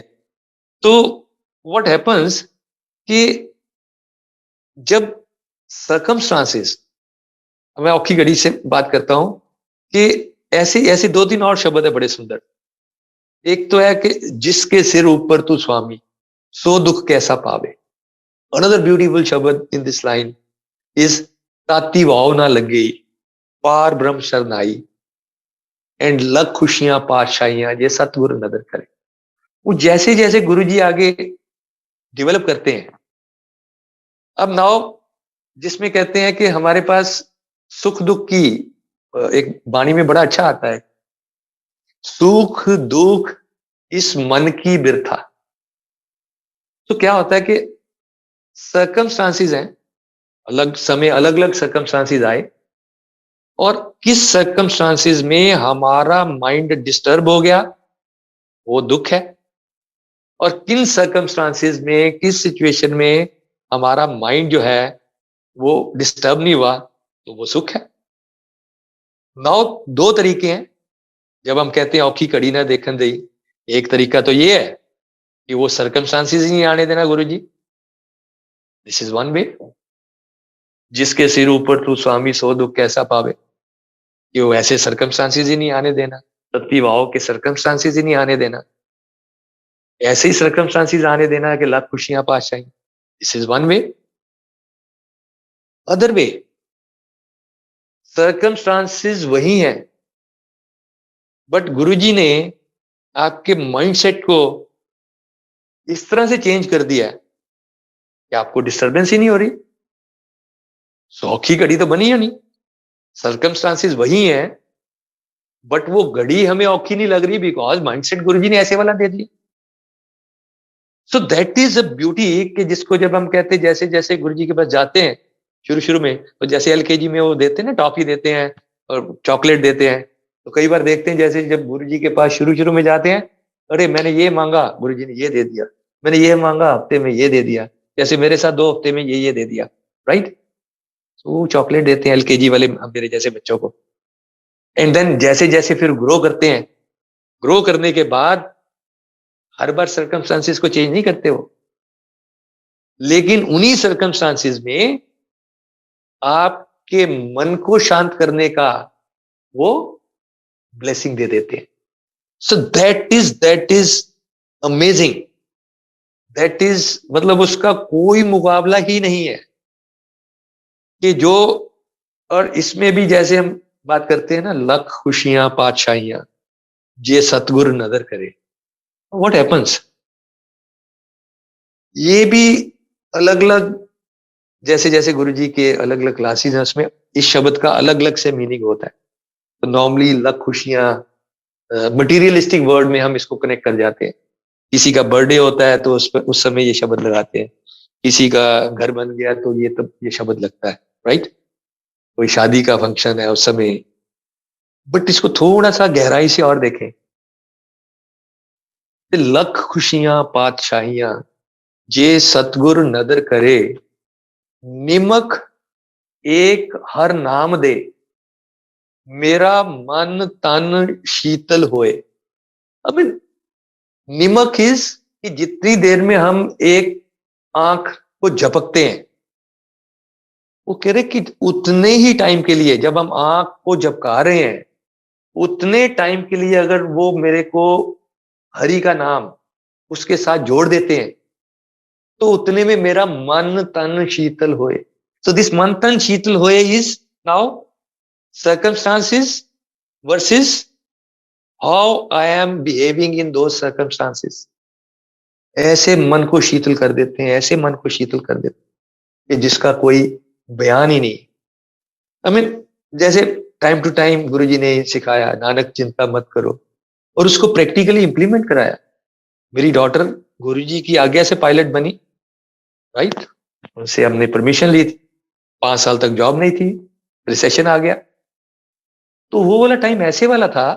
तो व्हाट हैपन्स कि जब सर्कमस्टांसेस, मैं औखी घड़ी से बात करता हूं कि ऐसे ऐसे दो तीन और शब्द है बड़े सुंदर। एक तो है कि जिसके सिर ऊपर तू स्वामी सो दुख कैसा पावे। अनदर ब्यूटीफुल शब्द इन दिस लाइन इज ताती वाव ना लगे पार ब्रह्म शरणाई एंड लख खुशियां पातशाहियां ये सतगुरु नदर करे। वो जैसे जैसे गुरु जी आगे डेवलप करते हैं, अब नाउ जिसमें कहते हैं कि हमारे पास सुख दुख की, एक वाणी में बड़ा अच्छा आता है, सुख दुख इस मन की बिरथा। तो क्या होता है कि सर्कमस्टांसिस हैं, अलग समय अलग अलग सर्कमस्टांसिस आए, और किस सर्कमस्टांसिस में हमारा माइंड डिस्टर्ब हो गया वो दुख है, और किन सर्कमस्टांसिस में किस सिचुएशन में हमारा माइंड जो है वो डिस्टर्ब नहीं हुआ तो वो सुख है। नौ दो तरीके हैं जब हम कहते हैं औखी कड़ी ना देखन दई। एक तरीका तो ये है कि वो सर्कमस्टांसिस ही नहीं आने देना गुरु जी, दिस इज वन वे। जिसके सिर ऊपर तू स्वामी सो दुख कैसा पावे, कि वो ऐसे सर्कमस्टांसिस ही नहीं आने देना, तत्वी भाव के सर्कमस्टांसिस ही नहीं आने देना, ऐसे ही सर्कमस्टांसिस आने देना कि लाख खुशियां पातशाही। This is one way. Other way, circumstances वही है बट गुरुजी ने आपके माइंडसेट को इस तरह से चेंज कर दिया है कि आपको डिस्टरबेंस ही नहीं हो रही। सौखी घड़ी तो बनी है नहीं, सर्कमस्टांसिस वही है बट वो घड़ी हमें औखी नहीं लग रही बिकॉज माइंडसेट गुरुजी ने ऐसे वाला दे दिया। So that is a beauty कि जिसको जब हम कहते हैं जैसे जैसे गुरुजी के पास जाते हैं शुरू शुरू में, तो जैसे एलकेजी में वो देते हैं ना, टॉफी देते हैं और चॉकलेट देते हैं, तो कई बार देखते हैं जैसे जब गुरुजी के पास शुरू शुरू में जाते हैं, अरे मैंने ये मांगा गुरुजी ने ये दे दिया, मैंने ये मांगा हफ्ते में ये दे दिया, जैसे मेरे साथ 2 हफ्ते में ये दे दिया, राइट। तो चॉकलेट देते हैं एलकेजी वाले मेरे जैसे बच्चों को। एंड देन जैसे जैसे फिर ग्रो करते हैं, ग्रो करने के बाद हर बार सर्कमस्टांसिस को चेंज नहीं करते वो, लेकिन उन्हीं सर्कमस्टांसिस में आपके मन को शांत करने का वो ब्लेसिंग दे देते हैं। So that is amazing, that is मतलब उसका कोई मुकाबला ही नहीं है कि जो। और इसमें भी जैसे हम बात करते हैं ना, लख खुशियां पातशाहियां जे सतगुरु नजर करे, व्हाट हैपन्स, ये भी अलग अलग जैसे जैसे गुरुजी के अलग अलग क्लासेस हैं उसमें इस शब्द का अलग अलग से मीनिंग होता है। तो नॉर्मली लख खुशियां मटीरियलिस्टिक वर्ड में हम इसको कनेक्ट कर जाते हैं। किसी का बर्थडे होता है तो उस समय ये शब्द लगाते हैं, किसी का घर बन गया तो ये तब ये शब्द लगता है, राइट। कोई शादी का फंक्शन है उस समय। बट इसको थोड़ा सा गहराई से और देखें, लख खुशियां पातशाहियां जे सतगुरु नदर करे, निमक एक हर नाम दे मेरा मन तन शीतल होए। अब निमक इज कि जितनी देर में हम एक आंख को झपकते हैं, वो कह रहे कि उतने ही टाइम के लिए जब हम आंख को झपका रहे हैं उतने टाइम के लिए अगर वो मेरे को हरि का नाम उसके साथ जोड़ देते हैं तो उतने में मेरा मन तन शीतल होए। सो दिस मन तन शीतल होए is now circumstances versus how I am behaving in those circumstances। ऐसे मन को शीतल कर देते हैं, ऐसे मन को शीतल कर देते हैं कि जिसका कोई बयान ही नहीं। I mean, जैसे टाइम टू टाइम गुरुजी ने सिखाया नानक चिंता मत करो, और उसको प्रैक्टिकली इंप्लीमेंट कराया। मेरी डॉटर गुरुजी की आज्ञा से पायलट बनी, राइट। उनसे हमने परमिशन ली थी, 5 साल तक जॉब नहीं थी, रिसेशन आ गया। तो वो वाला टाइम ऐसे वाला था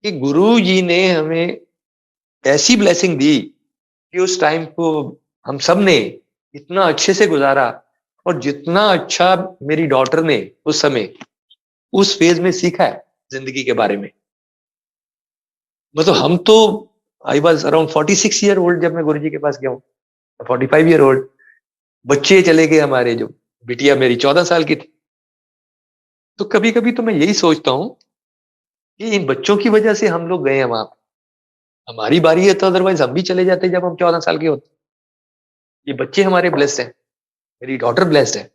कि गुरु जी ने हमें ऐसी ब्लेसिंग दी कि उस टाइम को हम सब ने इतना अच्छे से गुजारा। और जितना अच्छा मेरी डॉटर ने उस समय उस फेज में सीखा है जिंदगी के बारे में, मतलब हम तो, I was around 46 year old जब मैं गुरु जी के पास गया हूँ, 45 ईयर ओल्ड। बच्चे चले गए हमारे, जो बिटिया मेरी 14 साल की थी। तो कभी कभी तो मैं यही सोचता हूँ कि इन बच्चों की वजह से हम लोग गए हैं वहां पे। हमारी बारी है तो अदरवाइज हम भी चले जाते जब हम 14 साल के होते। ये बच्चे हमारे ब्लेस्ड हैं, मेरी डॉटर ब्लेस्ड है।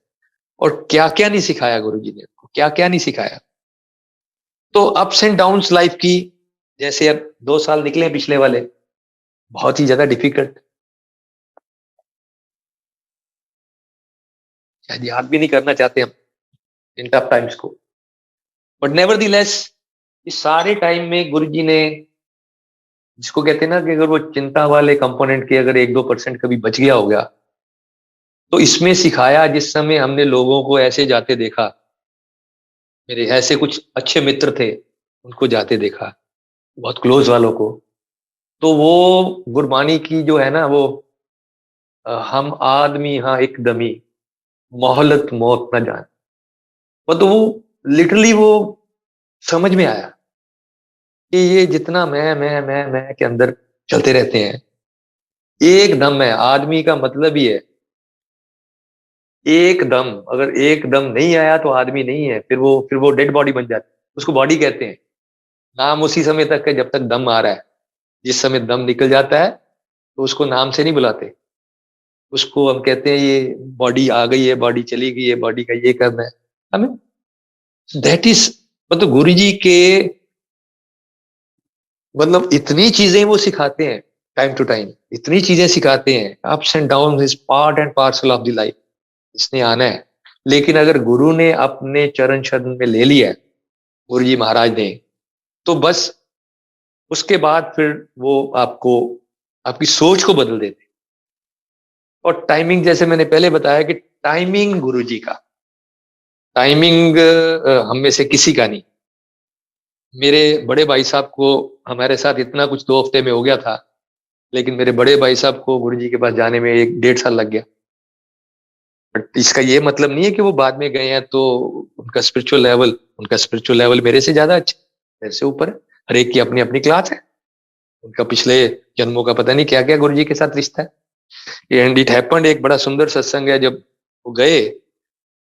और क्या क्या नहीं सिखाया गुरु जी ने, क्या क्या नहीं सिखाया। तो अप्स एंड डाउन्स लाइफ की, जैसे अब 2 साल निकले पिछले वाले, बहुत ही ज्यादा डिफिकल्ट, शायद याद भी नहीं करना चाहते हम इन टफ टाइम्स को। बट नेवर दी लेस, इस सारे टाइम में गुरु जी ने, जिसको कहते हैं ना कि अगर वो चिंता वाले कंपोनेंट के अगर 1-2% कभी बच गया होगा, तो इसमें सिखाया। जिस समय हमने लोगों को ऐसे जाते देखा, मेरे ऐसे कुछ अच्छे मित्र थे, उनको जाते देखा, बहुत क्लोज वालों को, तो वो गुरबानी की जो है ना वो, हम आदमी हाँ एक दमी, मोहलत मौत न जान, मतलब वो लिटरली वो समझ में आया कि ये जितना मैं के अंदर चलते रहते हैं, एक दम है। आदमी का मतलब ही है एक दम। अगर एक दम नहीं आया तो आदमी नहीं है, फिर वो डेड बॉडी बन जाती है। उसको बॉडी कहते हैं। नाम उसी समय तक है जब तक दम आ रहा है। जिस समय दम निकल जाता है तो उसको नाम से नहीं बुलाते, उसको हम कहते हैं ये बॉडी आ गई है, बॉडी चली गई है, बॉडी का ये करना है हमें। दैट इज, मतलब गुरु जी के, मतलब इतनी चीजें वो सिखाते हैं टाइम टू टाइम, इतनी चीजें सिखाते हैं। Ups and down is part and parcel of the life, इसने आना है। लेकिन अगर गुरु ने अपने चरण शरण में ले लिया है, गुरु जी महाराज ने, तो बस उसके बाद फिर वो आपको, आपकी सोच को बदल देते। और टाइमिंग, जैसे मैंने पहले बताया कि टाइमिंग गुरु जी का, टाइमिंग हम में से किसी का नहीं। मेरे बड़े भाई साहब को हमारे साथ इतना कुछ 2 हफ्ते में हो गया था, लेकिन मेरे बड़े भाई साहब को गुरु जी के पास जाने में 1-1.5 साल लग गया। बट इसका ये मतलब नहीं है कि वो बाद में गए हैं तो उनका स्पिरिचुअल लेवल मेरे से ज्यादा अच्छा, मेरे से ऊपर है। हर एक की अपनी अपनी क्लास है। उनका पिछले जन्मों का पता नहीं क्या क्या गुरु जी के साथ रिश्ता है। एंड इट हैपेंड, एक बड़ा सुंदर सत्संग है, जब वो गए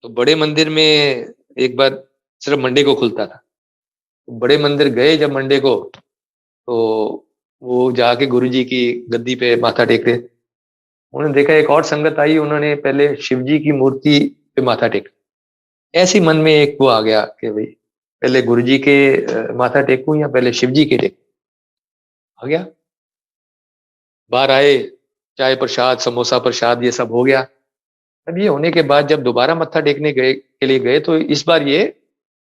तो बड़े मंदिर में, एक बार सिर्फ मंडे को खुलता था, तो बड़े मंदिर गए जब मंडे को, तो वो जाके गुरु जी की गद्दी पे माथा टेक रहे। उन्होंने देखा एक और संगत आई, उन्होंने पहले शिव जी की मूर्ति पे माथा टेका। ऐसे ही मन में एक वो आ गया कि भाई पहले गुरु जी के माथा टेकूं या पहले शिव जी के टेकूं। आ गया, बाहर आए, चाय प्रसाद समोसा प्रसाद ये सब हो गया। अब ये होने के बाद जब दोबारा मत्था टेकने गए के लिए गए, तो इस बार ये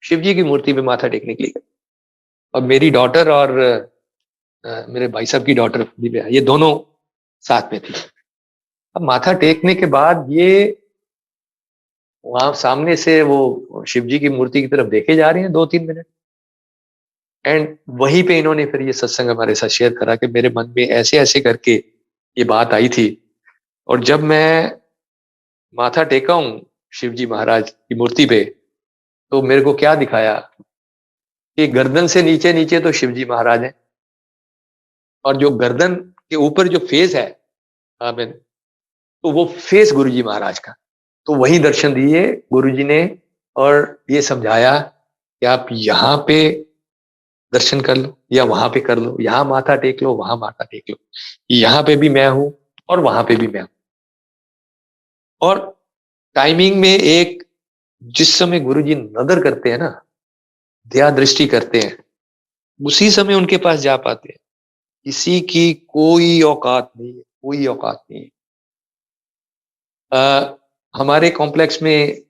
शिव जी की मूर्ति पे माथा टेकने के लिए गए। अब मेरी डॉटर और मेरे भाई साहब की डॉटर दिव्या, ये दोनों साथ में थी। अब माथा टेकने के बाद ये वहां सामने से वो शिव जी की मूर्ति की तरफ देखे जा रहे हैं 2-3 मिनट। एंड वहीं पे इन्होंने फिर ये सत्संग हमारे साथ शेयर करा कि मेरे मन में ऐसे ऐसे करके ये बात आई थी। और जब मैं माथा टेका हूं शिव जी महाराज की मूर्ति पे, तो मेरे को क्या दिखाया कि गर्दन से नीचे नीचे तो शिव जी महाराज हैं, और जो गर्दन के ऊपर जो फेस है, आमीन, तो वो फेस गुरु जी महाराज का। तो वही दर्शन दिए गुरु जी ने, और ये समझाया कि आप यहाँ पे दर्शन कर लो या वहां पे कर लो, यहाँ माथा टेक लो वहां माथा टेक लो, यहाँ पे भी मैं हूं और वहां पे भी मैं हूं। और टाइमिंग में एक, जिस समय गुरु जी नजर करते हैं ना, दया दृष्टि करते हैं, उसी समय उनके पास जा पाते हैं। किसी की कोई औकात नहीं है, कोई औकात नहीं है। हमारे कॉम्प्लेक्स में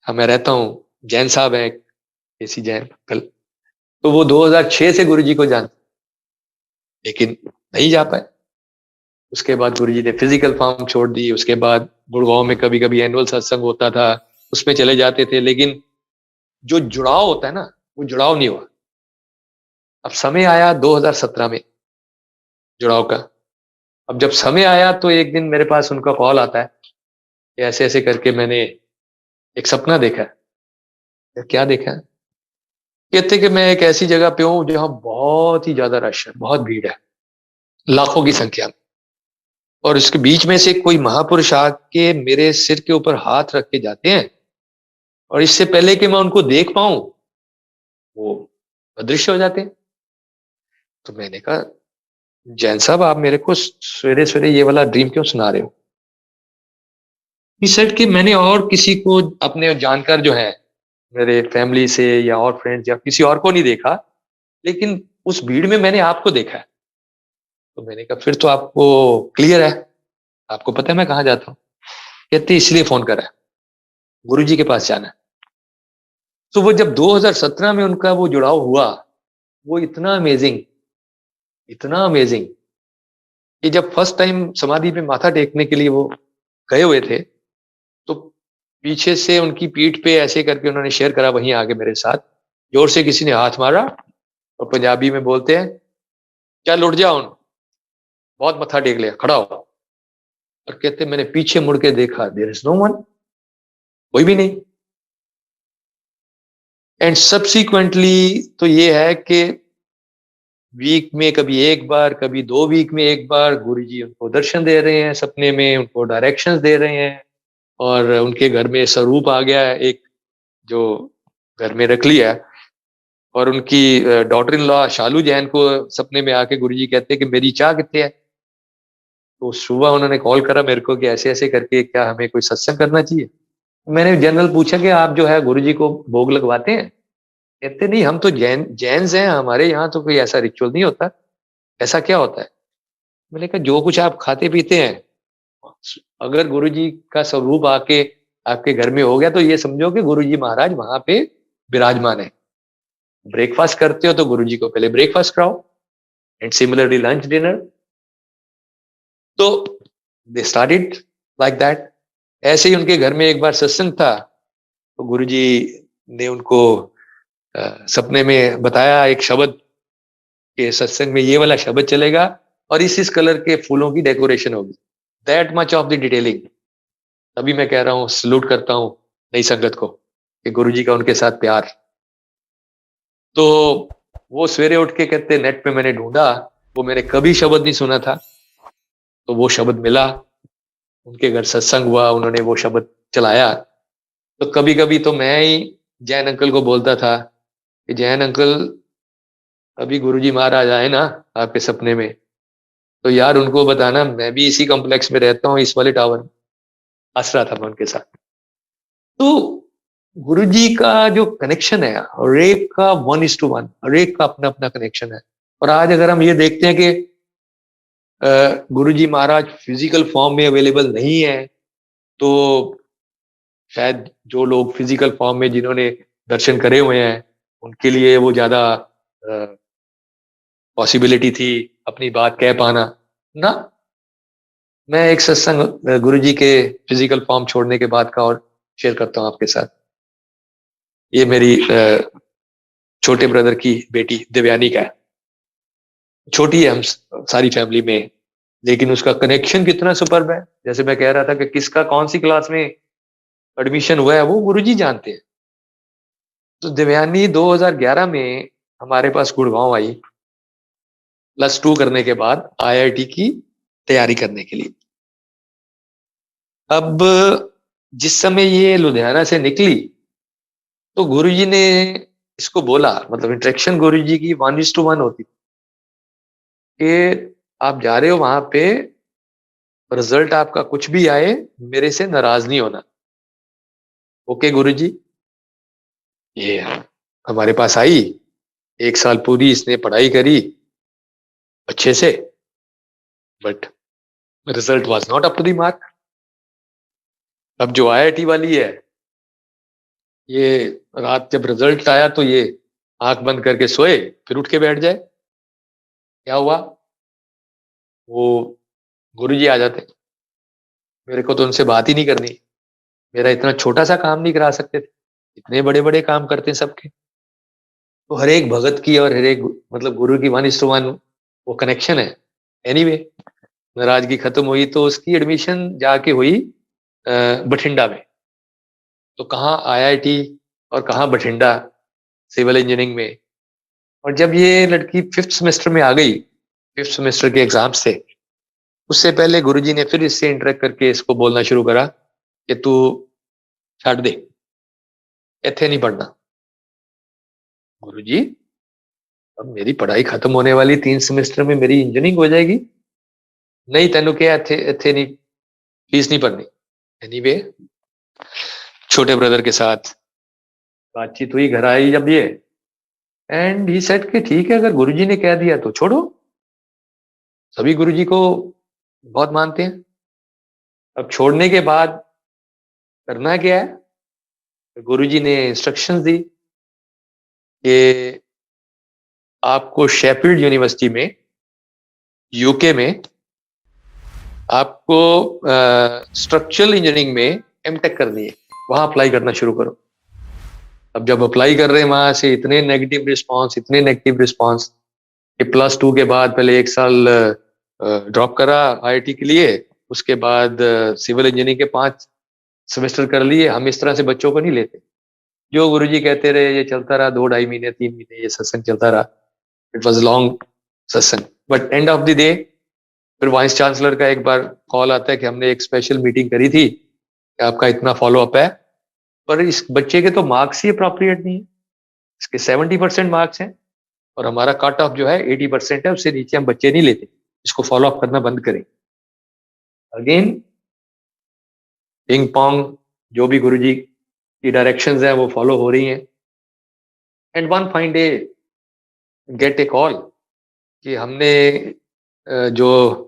मैं रहता हूँ, जैन साहब हैं, केसी जैन अंकल, तो वो 2006 से गुरु जी को जानते, लेकिन नहीं जा पाए। उसके बाद गुरुजी ने फिजिकल फॉर्म छोड़ दी। उसके बाद गुड़गांव में कभी कभी एनुअल सत्संग होता था, उसमें चले जाते थे, लेकिन जो जुड़ाव होता है ना, वो जुड़ाव नहीं हुआ। अब समय आया 2017 में जुड़ाव का। अब जब समय आया तो एक दिन मेरे पास उनका कॉल आता है कि ऐसे ऐसे करके मैंने एक सपना देखा है। क्या देखा है? कहते कि मैं एक ऐसी जगह पे हूँ जहाँ बहुत ही ज्यादा रश है, बहुत भीड़ है, लाखों की संख्या में, और इसके बीच में से कोई महापुरुष आके मेरे सिर के ऊपर हाथ रख के जाते हैं, और इससे पहले कि मैं उनको देख पाऊं वो अदृश्य हो जाते हैं। तो मैंने कहा, जैन साहब आप मेरे को सवेरे सवेरे ये वाला ड्रीम क्यों सुना रहे हो? ही सेड कि मैंने और किसी को अपने जानकर जो है मेरे फैमिली से या और फ्रेंड्स या किसी और को नहीं देखा, लेकिन उस भीड़ में मैंने आपको देखा है। तो मैंने कहा फिर तो आपको क्लियर है, आपको पता है मैं कहाँ जाता हूँ? कहते इसलिए फोन करा है, गुरु जी के पास जाना है। तो वो जब 2017 में उनका वो जुड़ाव हुआ, वो इतना अमेजिंग कि जब फर्स्ट टाइम समाधि पे माथा टेकने के लिए वो गए हुए थे, तो पीछे से उनकी पीठ पे ऐसे करके उन्होंने शेयर करा वहीं आगे मेरे साथ, जोर से किसी ने हाथ मारा और पंजाबी में बोलते हैं, चल उठ जाओ, बहुत मत्था टेक लिया, खड़ा हो। और कहते मैंने पीछे मुड़ के देखा, देयर इज नो वन, कोई भी नहीं। एंड सब्सिक्वेंटली तो ये है कि वीक में कभी एक बार, कभी 2 वीक में एक बार गुरुजी उनको दर्शन दे रहे हैं, सपने में उनको डायरेक्शंस दे रहे हैं, और उनके घर में स्वरूप आ गया है एक, जो घर में रख लिया है। और उनकी डॉटर इन लॉ शालू जैन को सपने में आके गुरुजी कहते हैं कि मेरी चाह कितने है। तो सुबह उन्होंने कॉल करा मेरे को कि ऐसे ऐसे करके क्या हमें कोई सत्संग करना चाहिए। मैंने जनरल पूछा कि आप जो है गुरुजी को भोग लगवाते हैं? कहते नहीं, हम तो जैन्स हैं, हमारे यहाँ तो कोई ऐसा रिचुअल नहीं होता। ऐसा क्या होता है? मैंने कहा जो कुछ आप खाते पीते हैं, अगर गुरुजी का स्वरूप आके आपके घर में हो गया तो ये समझो कि गुरुजी महाराज वहां पे विराजमान है। ब्रेकफास्ट करते हो तो गुरुजी को पहले ब्रेकफास्ट कराओ, एंड सिमिलरली लंच डिनर। तो दे स्टार्टेड लाइक दैट। ऐसे ही उनके घर में एक बार सत्संग था, तो गुरुजी ने उनको सपने में बताया एक शब्द, कि सत्संग में ये वाला शब्द चलेगा और इस कलर के फूलों की डेकोरेशन होगी। That much of the detailing. तभी मैं कह रहा हूँ, सलूट करता हूँ नई संगत को कि गुरुजी का उनके साथ प्यार। तो वो सवेरे उठ के कहते नेट पे मैंने ढूंढा, वो मैंने कभी शब्द नहीं सुना था, तो वो शब्द मिला, उनके घर सत्संग हुआ, उन्होंने वो शब्द चलाया। तो कभी कभी तो मैं ही जैन अंकल को बोलता था कि जैन अंकल, अभी गुरुजी महाराज आए ना आपके सपने में, तो यार उनको बताना मैं भी इसी कॉम्प्लेक्स में रहता हूँ, इस वाले टावर में। हंस रहा था मैं उनके साथ। तो गुरुजी का जो कनेक्शन है, हर एक का 1:1, हर एक का अपना अपना कनेक्शन है। और आज अगर हम ये देखते हैं कि गुरुजी महाराज फिजिकल फॉर्म में अवेलेबल नहीं है, तो शायद जो लोग फिजिकल फॉर्म में जिन्होंने दर्शन करे हुए हैं, उनके लिए वो ज्यादा पॉसिबिलिटी थी अपनी बात कह पाना ना। मैं एक सत्संग गुरुजी के फिजिकल फॉर्म छोड़ने के बाद का और शेयर करता हूँ आपके साथ। ये मेरी छोटे ब्रदर की बेटी देवयानी का है। छोटी है हम सारी फैमिली में, लेकिन उसका कनेक्शन कितना सुपर्ब है। जैसे मैं कह रहा था कि किसका कौन सी क्लास में एडमिशन हुआ है वो गुरुजी जानते हैं। तो देवयानी 2011 में हमारे पास गुड़गांव आई, +2 करने के बाद IIT की तैयारी करने के लिए। अब जिस समय ये लुधियाना से निकली, तो गुरुजी ने इसको बोला, मतलब इंटरेक्शन गुरुजी की 1:1 होती कि आप जा रहे हो वहां पे, रिजल्ट आपका कुछ भी आए, मेरे से नाराज नहीं होना। ओके गुरुजी। ये हमारे पास आई, 1 साल पूरी इसने पढ़ाई करी अच्छे से, but result was not up to the mark. अब जो IIT वाली है, ये रात जब रिजल्ट आया तो ये आंख बंद करके सोए, फिर उठ के बैठ जाए। क्या हुआ? वो गुरुजी आ जाते, मेरे को तो उनसे बात ही नहीं करनी, मेरा इतना छोटा सा काम नहीं करा सकते थे, इतने बड़े बड़े काम करते हैं सबके। तो हर एक भगत की और हर एक मतलब गुरु की 1:1 वो कनेक्शन है। एनीवे, नाराजगी खत्म हुई तो उसकी एडमिशन जाके हुई बठिंडा में। तो कहाँ आईआईटी और कहाँ बठिंडा सिविल इंजीनियरिंग में। और जब ये लड़की 5th सेमेस्टर में आ गई, 5th सेमेस्टर के एग्जाम्स थे, उससे पहले गुरुजी ने फिर इससे इंटरेक्ट करके इसको बोलना शुरू करा कि तू छाड़ दे, इथे नहीं पढ़ना। गुरुजी, अब मेरी पढ़ाई खत्म होने वाली, 3 सेमेस्टर में मेरी इंजीनियरिंग हो जाएगी। नहीं, तेनू क्या इथे इथे नहीं, फीस नहीं भरनी। एनीवे, छोटे ब्रदर के साथ बातचीत हुई, घर आई जब ये, एंड ही सेड कि ठीक है, अगर गुरुजी ने कह दिया तो छोड़ो। सभी गुरुजी को बहुत मानते हैं। अब छोड़ने के बाद करना क्या है, गुरुजी ने इंस्ट्रक्शंस दी कि आपको शेफील्ड यूनिवर्सिटी में, यूके में, आपको स्ट्रक्चरल इंजीनियरिंग में एमटेक करनी है, वहां अप्लाई करना शुरू करो। अब जब अप्लाई कर रहे हैं वहां से इतने नेगेटिव रिस्पांस, इतने नेगेटिव रिस्पांस कि +2 के बाद पहले 1 साल ड्रॉप करा आईआईटी के लिए, उसके बाद सिविल इंजीनियरिंग के 5 सेमेस्टर कर लिए। हम इस तरह से बच्चों को नहीं लेते। जो गुरुजी कहते रहे, ये चलता रहा 2 ढाई महीने 3 महीने, ये सत्संग चलता रहा। इट वॉज लॉन्ग सत्संग, but end of the day फिर वाइस चांसलर का एक बार कॉल आता है कि हमने एक स्पेशल मीटिंग करी थी कि आपका इतना फॉलो अप है, पर इस बच्चे के तो मार्क्स ही अप्रोप्रिएट नहीं है, इसके 70% मार्क्स हैं और हमारा कट ऑफ जो है 80% है, उससे नीचे हम बच्चे नहीं लेते, इसको फॉलो अप करना बंद करें। अगेन पिंग पोंग, जो भी गुरुजी की डायरेक्शंस हैं वो फॉलो हो रही हैं। And one fine day get A call कि हमने जो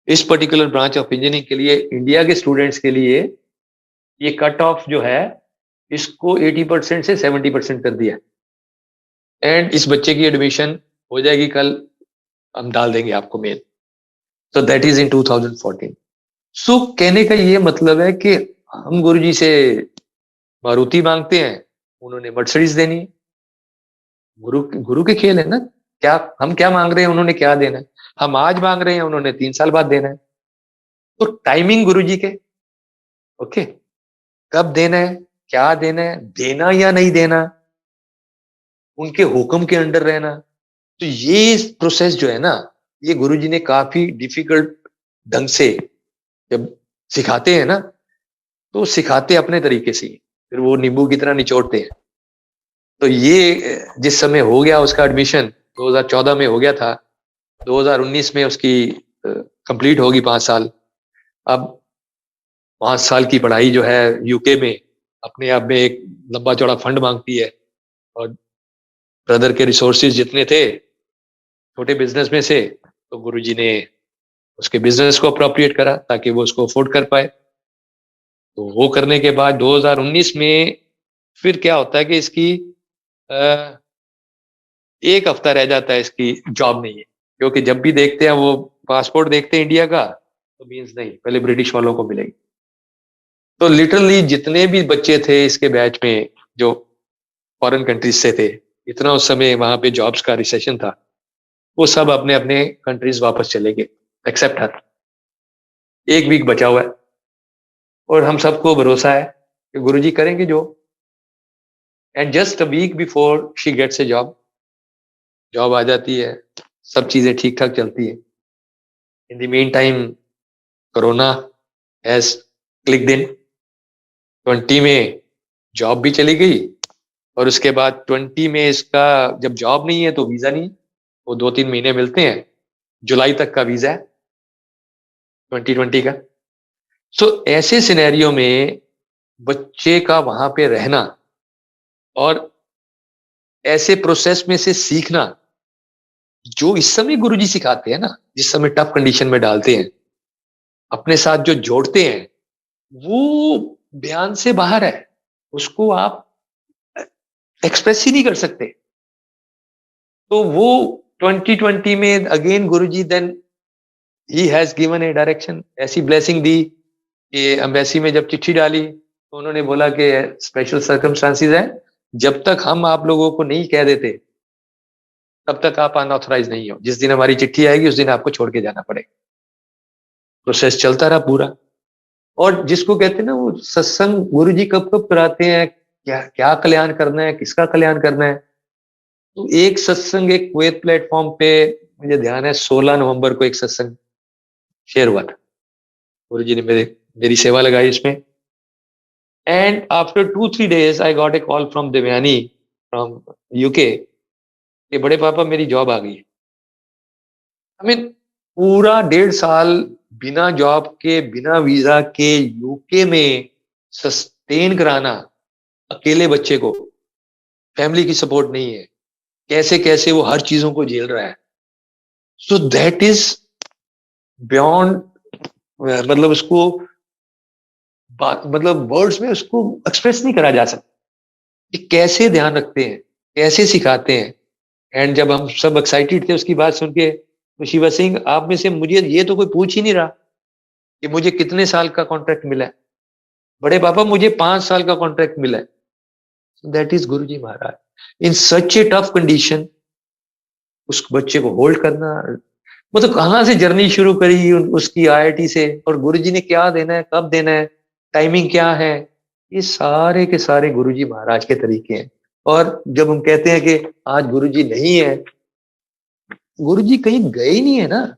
इस पर्टिकुलर ब्रांच ऑफ इंजीनियरिंग के लिए इंडिया के स्टूडेंट्स के लिए ये कट ऑफ जो है इसको 80% से 70% कर दिया, एंड इस बच्चे की एडमिशन हो जाएगी कल, हम डाल देंगे आपको मेल। तो दैट इज इन 2014। सो कहने का ये मतलब है कि हम गुरुजी से मारुति मांगते हैं, उन्होंने मर्सिडीज देनी है। गुरु गुरु के खेल है ना, क्या हम क्या मांग रहे हैं, उन्होंने क्या देना है। हम आज मांग रहे हैं, उन्होंने 3 साल बाद देना है। तो टाइमिंग गुरुजी के, ओके, कब देना है, क्या देना है, देना या नहीं देना, उनके हुक्म के अंडर रहना। तो ये प्रोसेस जो है ना, ये गुरुजी ने काफी डिफिकल्ट ढंग से जब सिखाते हैं ना, तो सिखाते अपने तरीके से, फिर वो नींबू की तरह निचोड़ते हैं। तो ये जिस समय हो गया उसका एडमिशन 2014 में हो गया था, 2019 में उसकी कंप्लीट होगी 5 साल। अब 5 साल की पढ़ाई जो है यूके में अपने आप में एक लंबा चौड़ा फंड मांगती है, और ब्रदर के रिसोर्सेज जितने थे छोटे बिजनेस में से, तो गुरुजी ने उसके बिजनेस को अप्रोप्रिएट करा ताकि वो उसको अफोर्ड कर पाए। तो वो करने के बाद 2019 में फिर क्या होता है कि इसकी 1 हफ्ता रह जाता है, इसकी जॉब नहीं है। क्योंकि जब भी देखते हैं वो पासपोर्ट देखते हैं इंडिया का, तो मीन्स नहीं, पहले ब्रिटिश वालों को मिलेगी। तो लिटरली जितने भी बच्चे थे इसके बैच में जो फॉरेन कंट्रीज से थे, इतना उस समय वहां पे जॉब्स का रिसेशन था, वो सब अपने अपने कंट्रीज वापस चले गए, एक्सेप्ट हर। 1 वीक बचा हुआ है और हम सबको भरोसा है कि गुरुजी करेंगे जो। And just a week before she gets a job, job आ जाती है, सब चीजें ठीक ठाक चलती है। In the mean time corona has clicked in. 20 में जॉब भी चली गई, और उसके बाद 20 में इसका जब जॉब नहीं है तो वीजा नहीं, वो 2-3 महीने मिलते हैं, जुलाई तक का वीजा है 2020 का। सो ऐसे सिनेरियो में बच्चे का वहां पे रहना और ऐसे प्रोसेस में से सीखना, जो इस समय गुरुजी सिखाते हैं ना, जिस समय टफ कंडीशन में डालते हैं, अपने साथ जो जोड़ते हैं, वो बयान से बाहर है, उसको आप एक्सप्रेस ही नहीं कर सकते। तो वो 2020 में अगेन गुरुजी देन ही हैज गिवन ए डायरेक्शन, ऐसी ब्लेसिंग दी कि एम्बेसी में जब चिट्ठी डाली तो उन्होंने बोला कि स्पेशल सर्कमस्टांसिस है, जब तक हम आप लोगों को नहीं कह देते तब तक आप अनऑथराइज नहीं हो, जिस दिन हमारी चिट्ठी आएगी उस दिन आपको छोड़ के जाना पड़ेगा। प्रोसेस चलता रहा पूरा। और जिसको कहते हैं ना वो सत्संग गुरु जी कब कब कराते हैं, क्या क्या कल्याण करना है, किसका कल्याण करना है। तो एक सत्संग एक कुवैत प्लेटफॉर्म पे मुझे ध्यान है 16 नवंबर को एक सत्संग शेयर हुआ था, गुरु जी ने मेरी सेवा लगाई इसमें। And after 2-3 days I got a call from Devyani from UK कि बड़े पापा मेरी जॉब आ गई है। आई मीन पूरा 1.5 साल बिना जॉब के बिना वीजा के यूके में सस्टेन कराना अकेले बच्चे को, फैमिली की सपोर्ट नहीं है, कैसे कैसे वो हर चीजों को झेल रहा है। सो दैट इज बियॉन्ड, मतलब उसको बात मतलब वर्ड्स में उसको एक्सप्रेस नहीं करा जा सकता कि कैसे ध्यान रखते हैं, कैसे सिखाते हैं। एंड जब हम सब एक्साइटेड थे उसकी बात सुन के, तो शिवा सिंह आप में से मुझे ये तो कोई पूछ ही नहीं रहा कि मुझे कितने साल का कॉन्ट्रैक्ट मिला है। बड़े पापा मुझे 5 साल का कॉन्ट्रैक्ट मिला है। That is Guru ji Maharaj in such A tough condition, उस बच्चे को होल्ड करना। मतलब कहाँ से जर्नी शुरू करी उसकी आईआईटी से, और गुरुजी ने क्या देना है, कब देना है, टाइमिंग क्या है, ये सारे के सारे गुरुजी महाराज के तरीके हैं। और जब हम कहते हैं कि आज गुरुजी नहीं है, गुरुजी कहीं गए ही नहीं है ना।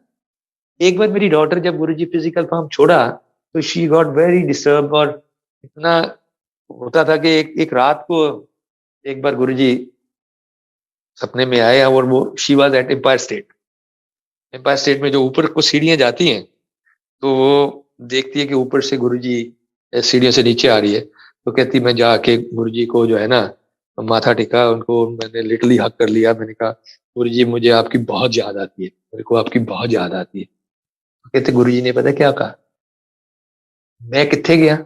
एक बार मेरी डॉटर जब गुरुजी फिजिकल फॉर्म छोड़ा तो शी गॉट वेरी डिस्टर्ब, और इतना होता था कि एक रात को एक बार गुरुजी सपने में आए और वो she was at Empire State. Empire State में जो ऊपर को सीढ़ियां जाती हैं तो वो देखती है कि ऊपर से गुरुजी सीढ़ियों से नीचे आ रही है, तो कहती मैं जाके गुरुजी को जो है ना माथा टेका, उनको मैंने लिटरली हक कर लिया। मैंने कहा गुरुजी मुझे आपकी बहुत याद आती है, मेरे को आपकी बहुत याद आती है। तो कहते गुरुजी ने पता क्या कहा, मैं कित्थे गया,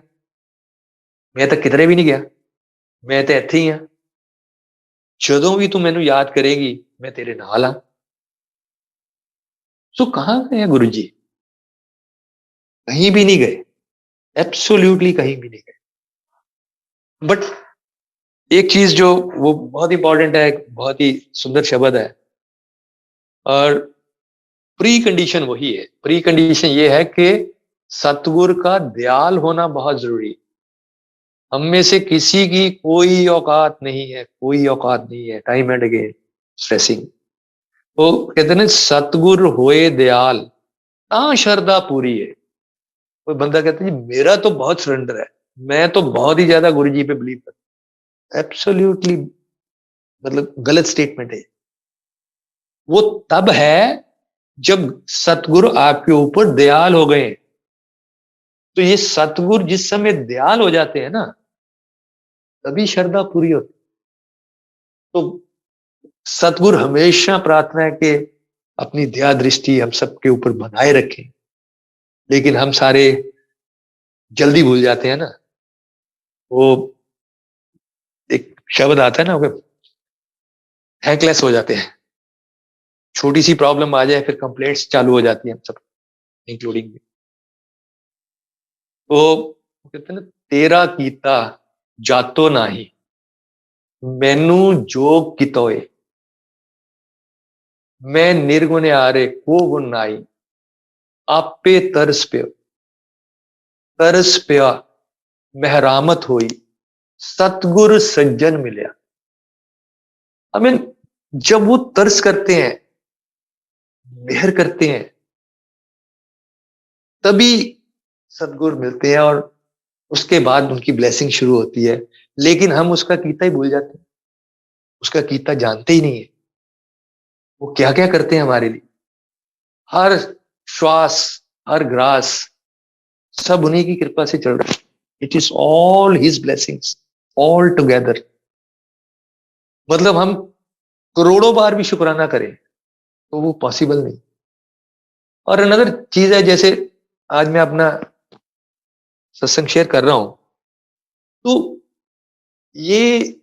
मैं तो किधरे भी नहीं गया, मैं तो ਇੱਥੇ ही हाँ, ਜਦੋਂ भी तू मैनू याद करेगी मैं तेरे नाल हाँ। सो कहाँ गए गुरुजी, कहीं भी नहीं गए, एब्सोल्युटली कहीं भी नहीं गए। बट एक चीज जो वो बहुत इंपॉर्टेंट है, बहुत ही सुंदर शब्द है, और प्री कंडीशन वही है। प्री कंडीशन ये है कि सतगुर का दयाल होना बहुत जरूरी है। हम में से किसी की कोई औकात नहीं है, कोई औकात नहीं है। टाइम एंड अगेन स्ट्रेसिंग, तो कहते हैं सतगुर होए दयाल ता शरदा पूरी है। कोई बंदा कहता है जी मेरा तो बहुत सरेंडर है, मैं तो बहुत ही ज्यादा गुरु जी पे बिलीव करता हूं, एब्सोल्युटली मतलब गलत स्टेटमेंट है। वो तब है जब सतगुरु आपके ऊपर दयाल हो गए। तो ये सतगुरु जिस समय दयाल हो जाते हैं ना, तभी श्रद्धा पूरी होती। तो सतगुरु हमेशा प्रार्थना है कि अपनी दया दृष्टि हम सबके ऊपर बनाए रखें, लेकिन हम सारे जल्दी भूल जाते हैं ना। वो एक शब्द आता है ना, थैंकलेस हो जाते हैं। छोटी सी प्रॉब्लम आ जाए फिर कंप्लेंट्स चालू हो जाती हैं हम सब, इंक्लूडिंग मी। तो कहते हैं ना तेरा कीता जातो नाही मैनू जोग कितोए, मैं निर्गुण आरे को गुण नाई आपे तरस पिया महरामत हुई सतगुर सज्जन मिलिया। आई मीन जब वो तरस करते हैं, मेहर करते हैं, तभी सतगुर मिलते हैं और उसके बाद उनकी ब्लेसिंग शुरू होती है। लेकिन हम उसका कीता ही भूल जाते हैं, उसका कीता जानते ही नहीं है वो क्या क्या करते हैं हमारे लिए। हर श्वास, हर ग्रास सब उन्हीं की कृपा से चल रहा है। It is all his blessings all together. मतलब हम करोड़ों बार भी शुक्राना करें तो वो पॉसिबल नहीं। और अनदर चीज है, जैसे आज मैं अपना सत्संग शेयर कर रहा हूं, तो ये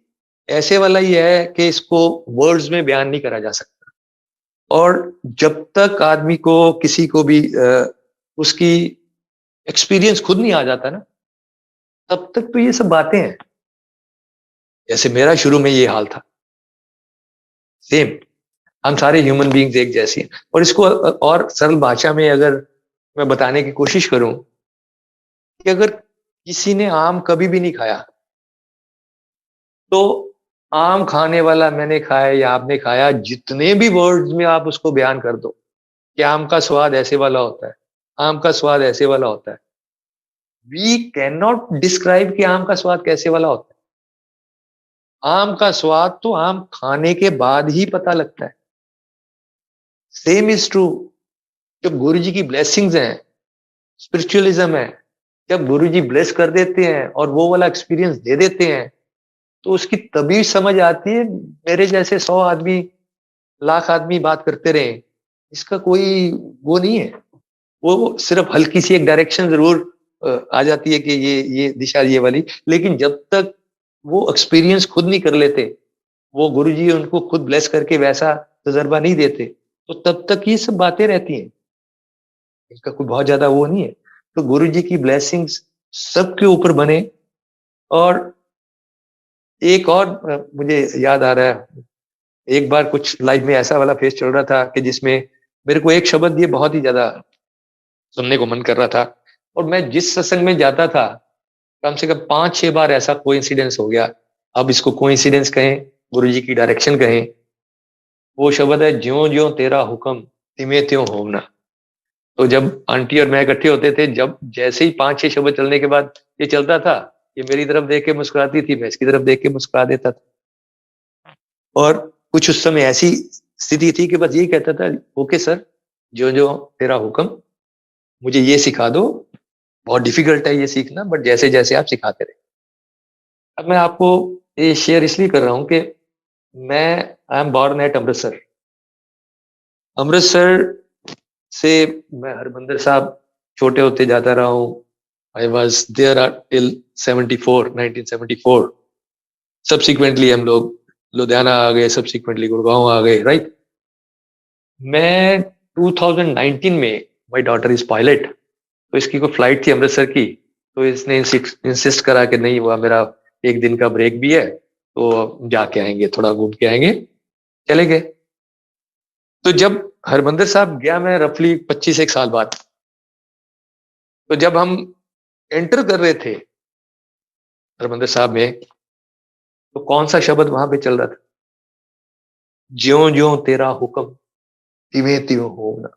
ऐसे वाला ही है कि इसको वर्ड्स में बयान नहीं करा जा सकता। और जब तक आदमी को किसी को भी उसकी एक्सपीरियंस खुद नहीं आ जाता ना, तब तक तो ये सब बातें हैं। जैसे मेरा शुरू में ये हाल था, सेम, हम सारे ह्यूमन बीइंग्स एक जैसे हैं। और इसको और सरल भाषा में अगर मैं बताने की कोशिश करूं कि अगर किसी ने आम कभी भी नहीं खाया, तो आम खाने वाला मैंने खाया या आपने खाया, जितने भी वर्ड्स में आप उसको बयान कर दो कि आम का स्वाद ऐसे वाला होता है, आम का स्वाद ऐसे वाला होता है, वी कैन नॉट डिस्क्राइब कि आम का स्वाद कैसे वाला होता है। आम का स्वाद तो आम खाने के बाद ही पता लगता है। सेम इज ट्रू, जब गुरु जी की ब्लेसिंग्स हैं, स्पिरिचुअलिज्म है, जब गुरु जी ब्लेस कर देते हैं और वो वाला एक्सपीरियंस दे देते हैं, तो उसकी तभी समझ आती है। मेरे जैसे 100 आदमी, लाख आदमी बात करते रहे, इसका कोई वो नहीं है। वो सिर्फ हल्की सी एक डायरेक्शन जरूर आ जाती है कि ये दिशा ये वाली, लेकिन जब तक वो एक्सपीरियंस खुद नहीं कर लेते, वो गुरुजी उनको खुद ब्लेस करके वैसा तजर्बा नहीं देते, तो तब तक ये सब बातें रहती हैं। इसका कोई बहुत ज्यादा वो नहीं है। तो गुरुजी की ब्लेसिंग्स सबके ऊपर बने। और एक और मुझे याद आ रहा है, एक बार कुछ लाइफ में ऐसा वाला फेस चल रहा था कि जिसमें मेरे को एक शब्द ये बहुत ही ज्यादा सुनने को मन कर रहा था। और मैं जिस सत्संग में जाता था, कम से कम 5-6 बार ऐसा कोइंसिडेंस हो गया। अब इसको कोइंसिडेंस कहें, गुरुजी की डायरेक्शन कहें। वो शब्द है, ज्यों ज्यों तेरा हुक्म तिमे त्यों होना। तो जब आंटी और मैं इकट्ठे होते थे, जब जैसे ही 5-6 शब्द चलने के बाद ये चलता था, ये मेरी तरफ देख के मुस्कुराती थी, मैं इसकी तरफ देख के मुस्कुरा देता था। और कुछ उस समय ऐसी स्थिति थी कि बस यही कहता था, ओके सर, जो जो तेरा हुक्म, मुझे ये सिखा दो। बहुत डिफिकल्ट है ये सीखना, बट जैसे जैसे आप सिखाते रहे। अब मैं आपको ये शेयर इसलिए कर रहा हूं कि मैं I am born at Amritsar. Amritsar से मैं हरमंदिर साहब छोटे होते जाता रहा हूँ। I was there till 74, 1974। Subsequently हम लोग लुधियाना आ गए, सब्सिक्वेंटली गुड़गांव आ गए, राइट। मैं 2019 में, माई डॉटर इज पायलट, तो इसकी कोई फ्लाइट थी अमृतसर की, तो इसने इंसिस्ट करा कि नहीं, हुआ मेरा एक दिन का ब्रेक भी है, तो जाके आएंगे, थोड़ा घूम के आएंगे। चले गए। तो जब हरमंदिर साहब गया मैं रफली 25 एक साल बाद, तो जब हम एंटर कर रहे थे हरमंदिर साहब में, तो कौन सा शब्द वहां पे चल रहा था? ज्यों ज्यों तेरा हुक्म तिवें त्यों होना।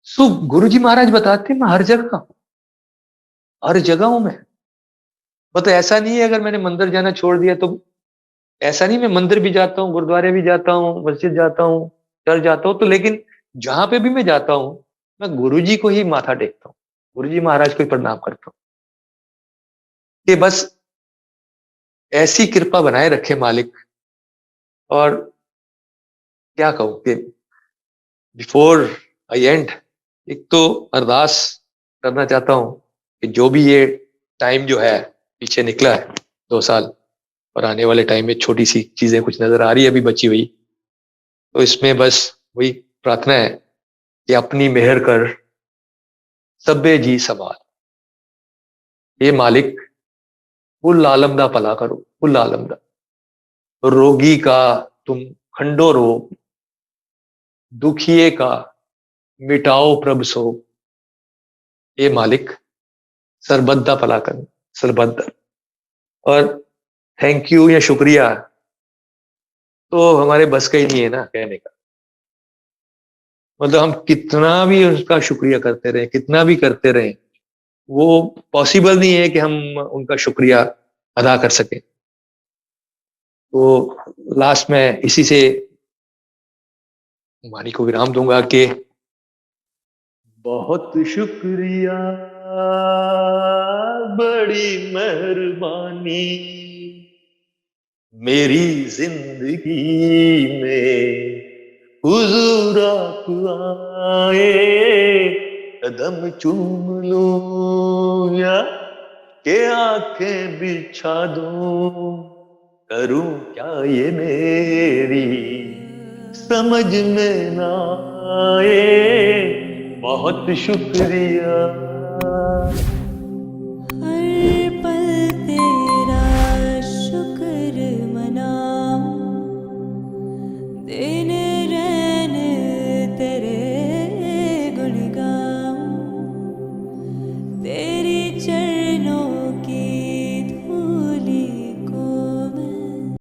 सो गुरु जी महाराज बताते, मैं हर जगह हूं, हर जगह हूं मैं। मतलब ऐसा नहीं है अगर मैंने मंदिर जाना छोड़ दिया तो, ऐसा नहीं, मैं मंदिर भी जाता हूँ, गुरुद्वारे भी जाता हूँ, मस्जिद जाता हूँ, चर्च जाता हूँ, तो लेकिन जहां पे भी मैं जाता हूँ, मैं गुरु जी को ही माथा टेकता हूँ, गुरु जी महाराज को ही प्रणाम करता हूँ कि बस ऐसी कृपा बनाए रखे मालिक। और क्या कहूँ कि बिफोर आई एंड, एक तो अरदास करना चाहता हूँ कि जो भी ये टाइम जो है पीछे निकला है, 2 साल, और आने वाले टाइम में छोटी सी चीजें कुछ नजर आ रही है अभी बची हुई, तो इसमें बस वही प्रार्थना है कि अपनी मेहर कर सब्बे जी संभाल। ये मालिक कुल आलम दा भला करो, कुल आलम दा। रोगी का तुम खंडो रोग, दुखिए का मिटाओ प्रभ सो। ये मालिक सरबत दा भला कर, सरबत दा। और थैंक यू या शुक्रिया तो हमारे बस का ही नहीं है ना कहने का। मतलब हम कितना भी उसका शुक्रिया करते रहे, कितना भी करते रहे, वो पॉसिबल नहीं है कि हम उनका शुक्रिया अदा कर सकें। तो लास्ट में इसी से वाणी को विराम दूंगा कि बहुत शुक्रिया, बड़ी मेहरबानी, मेरी जिंदगी में हुजूर आप आए, कदम चूम लूं या के आंखें बिछा दूं, करूं क्या ये मेरी समझ में ना आए बहुत शुक्रिया। हर पल तेरा शुक्र मनाऊं, दिन रैन तेरे गुण गाऊं, तेरी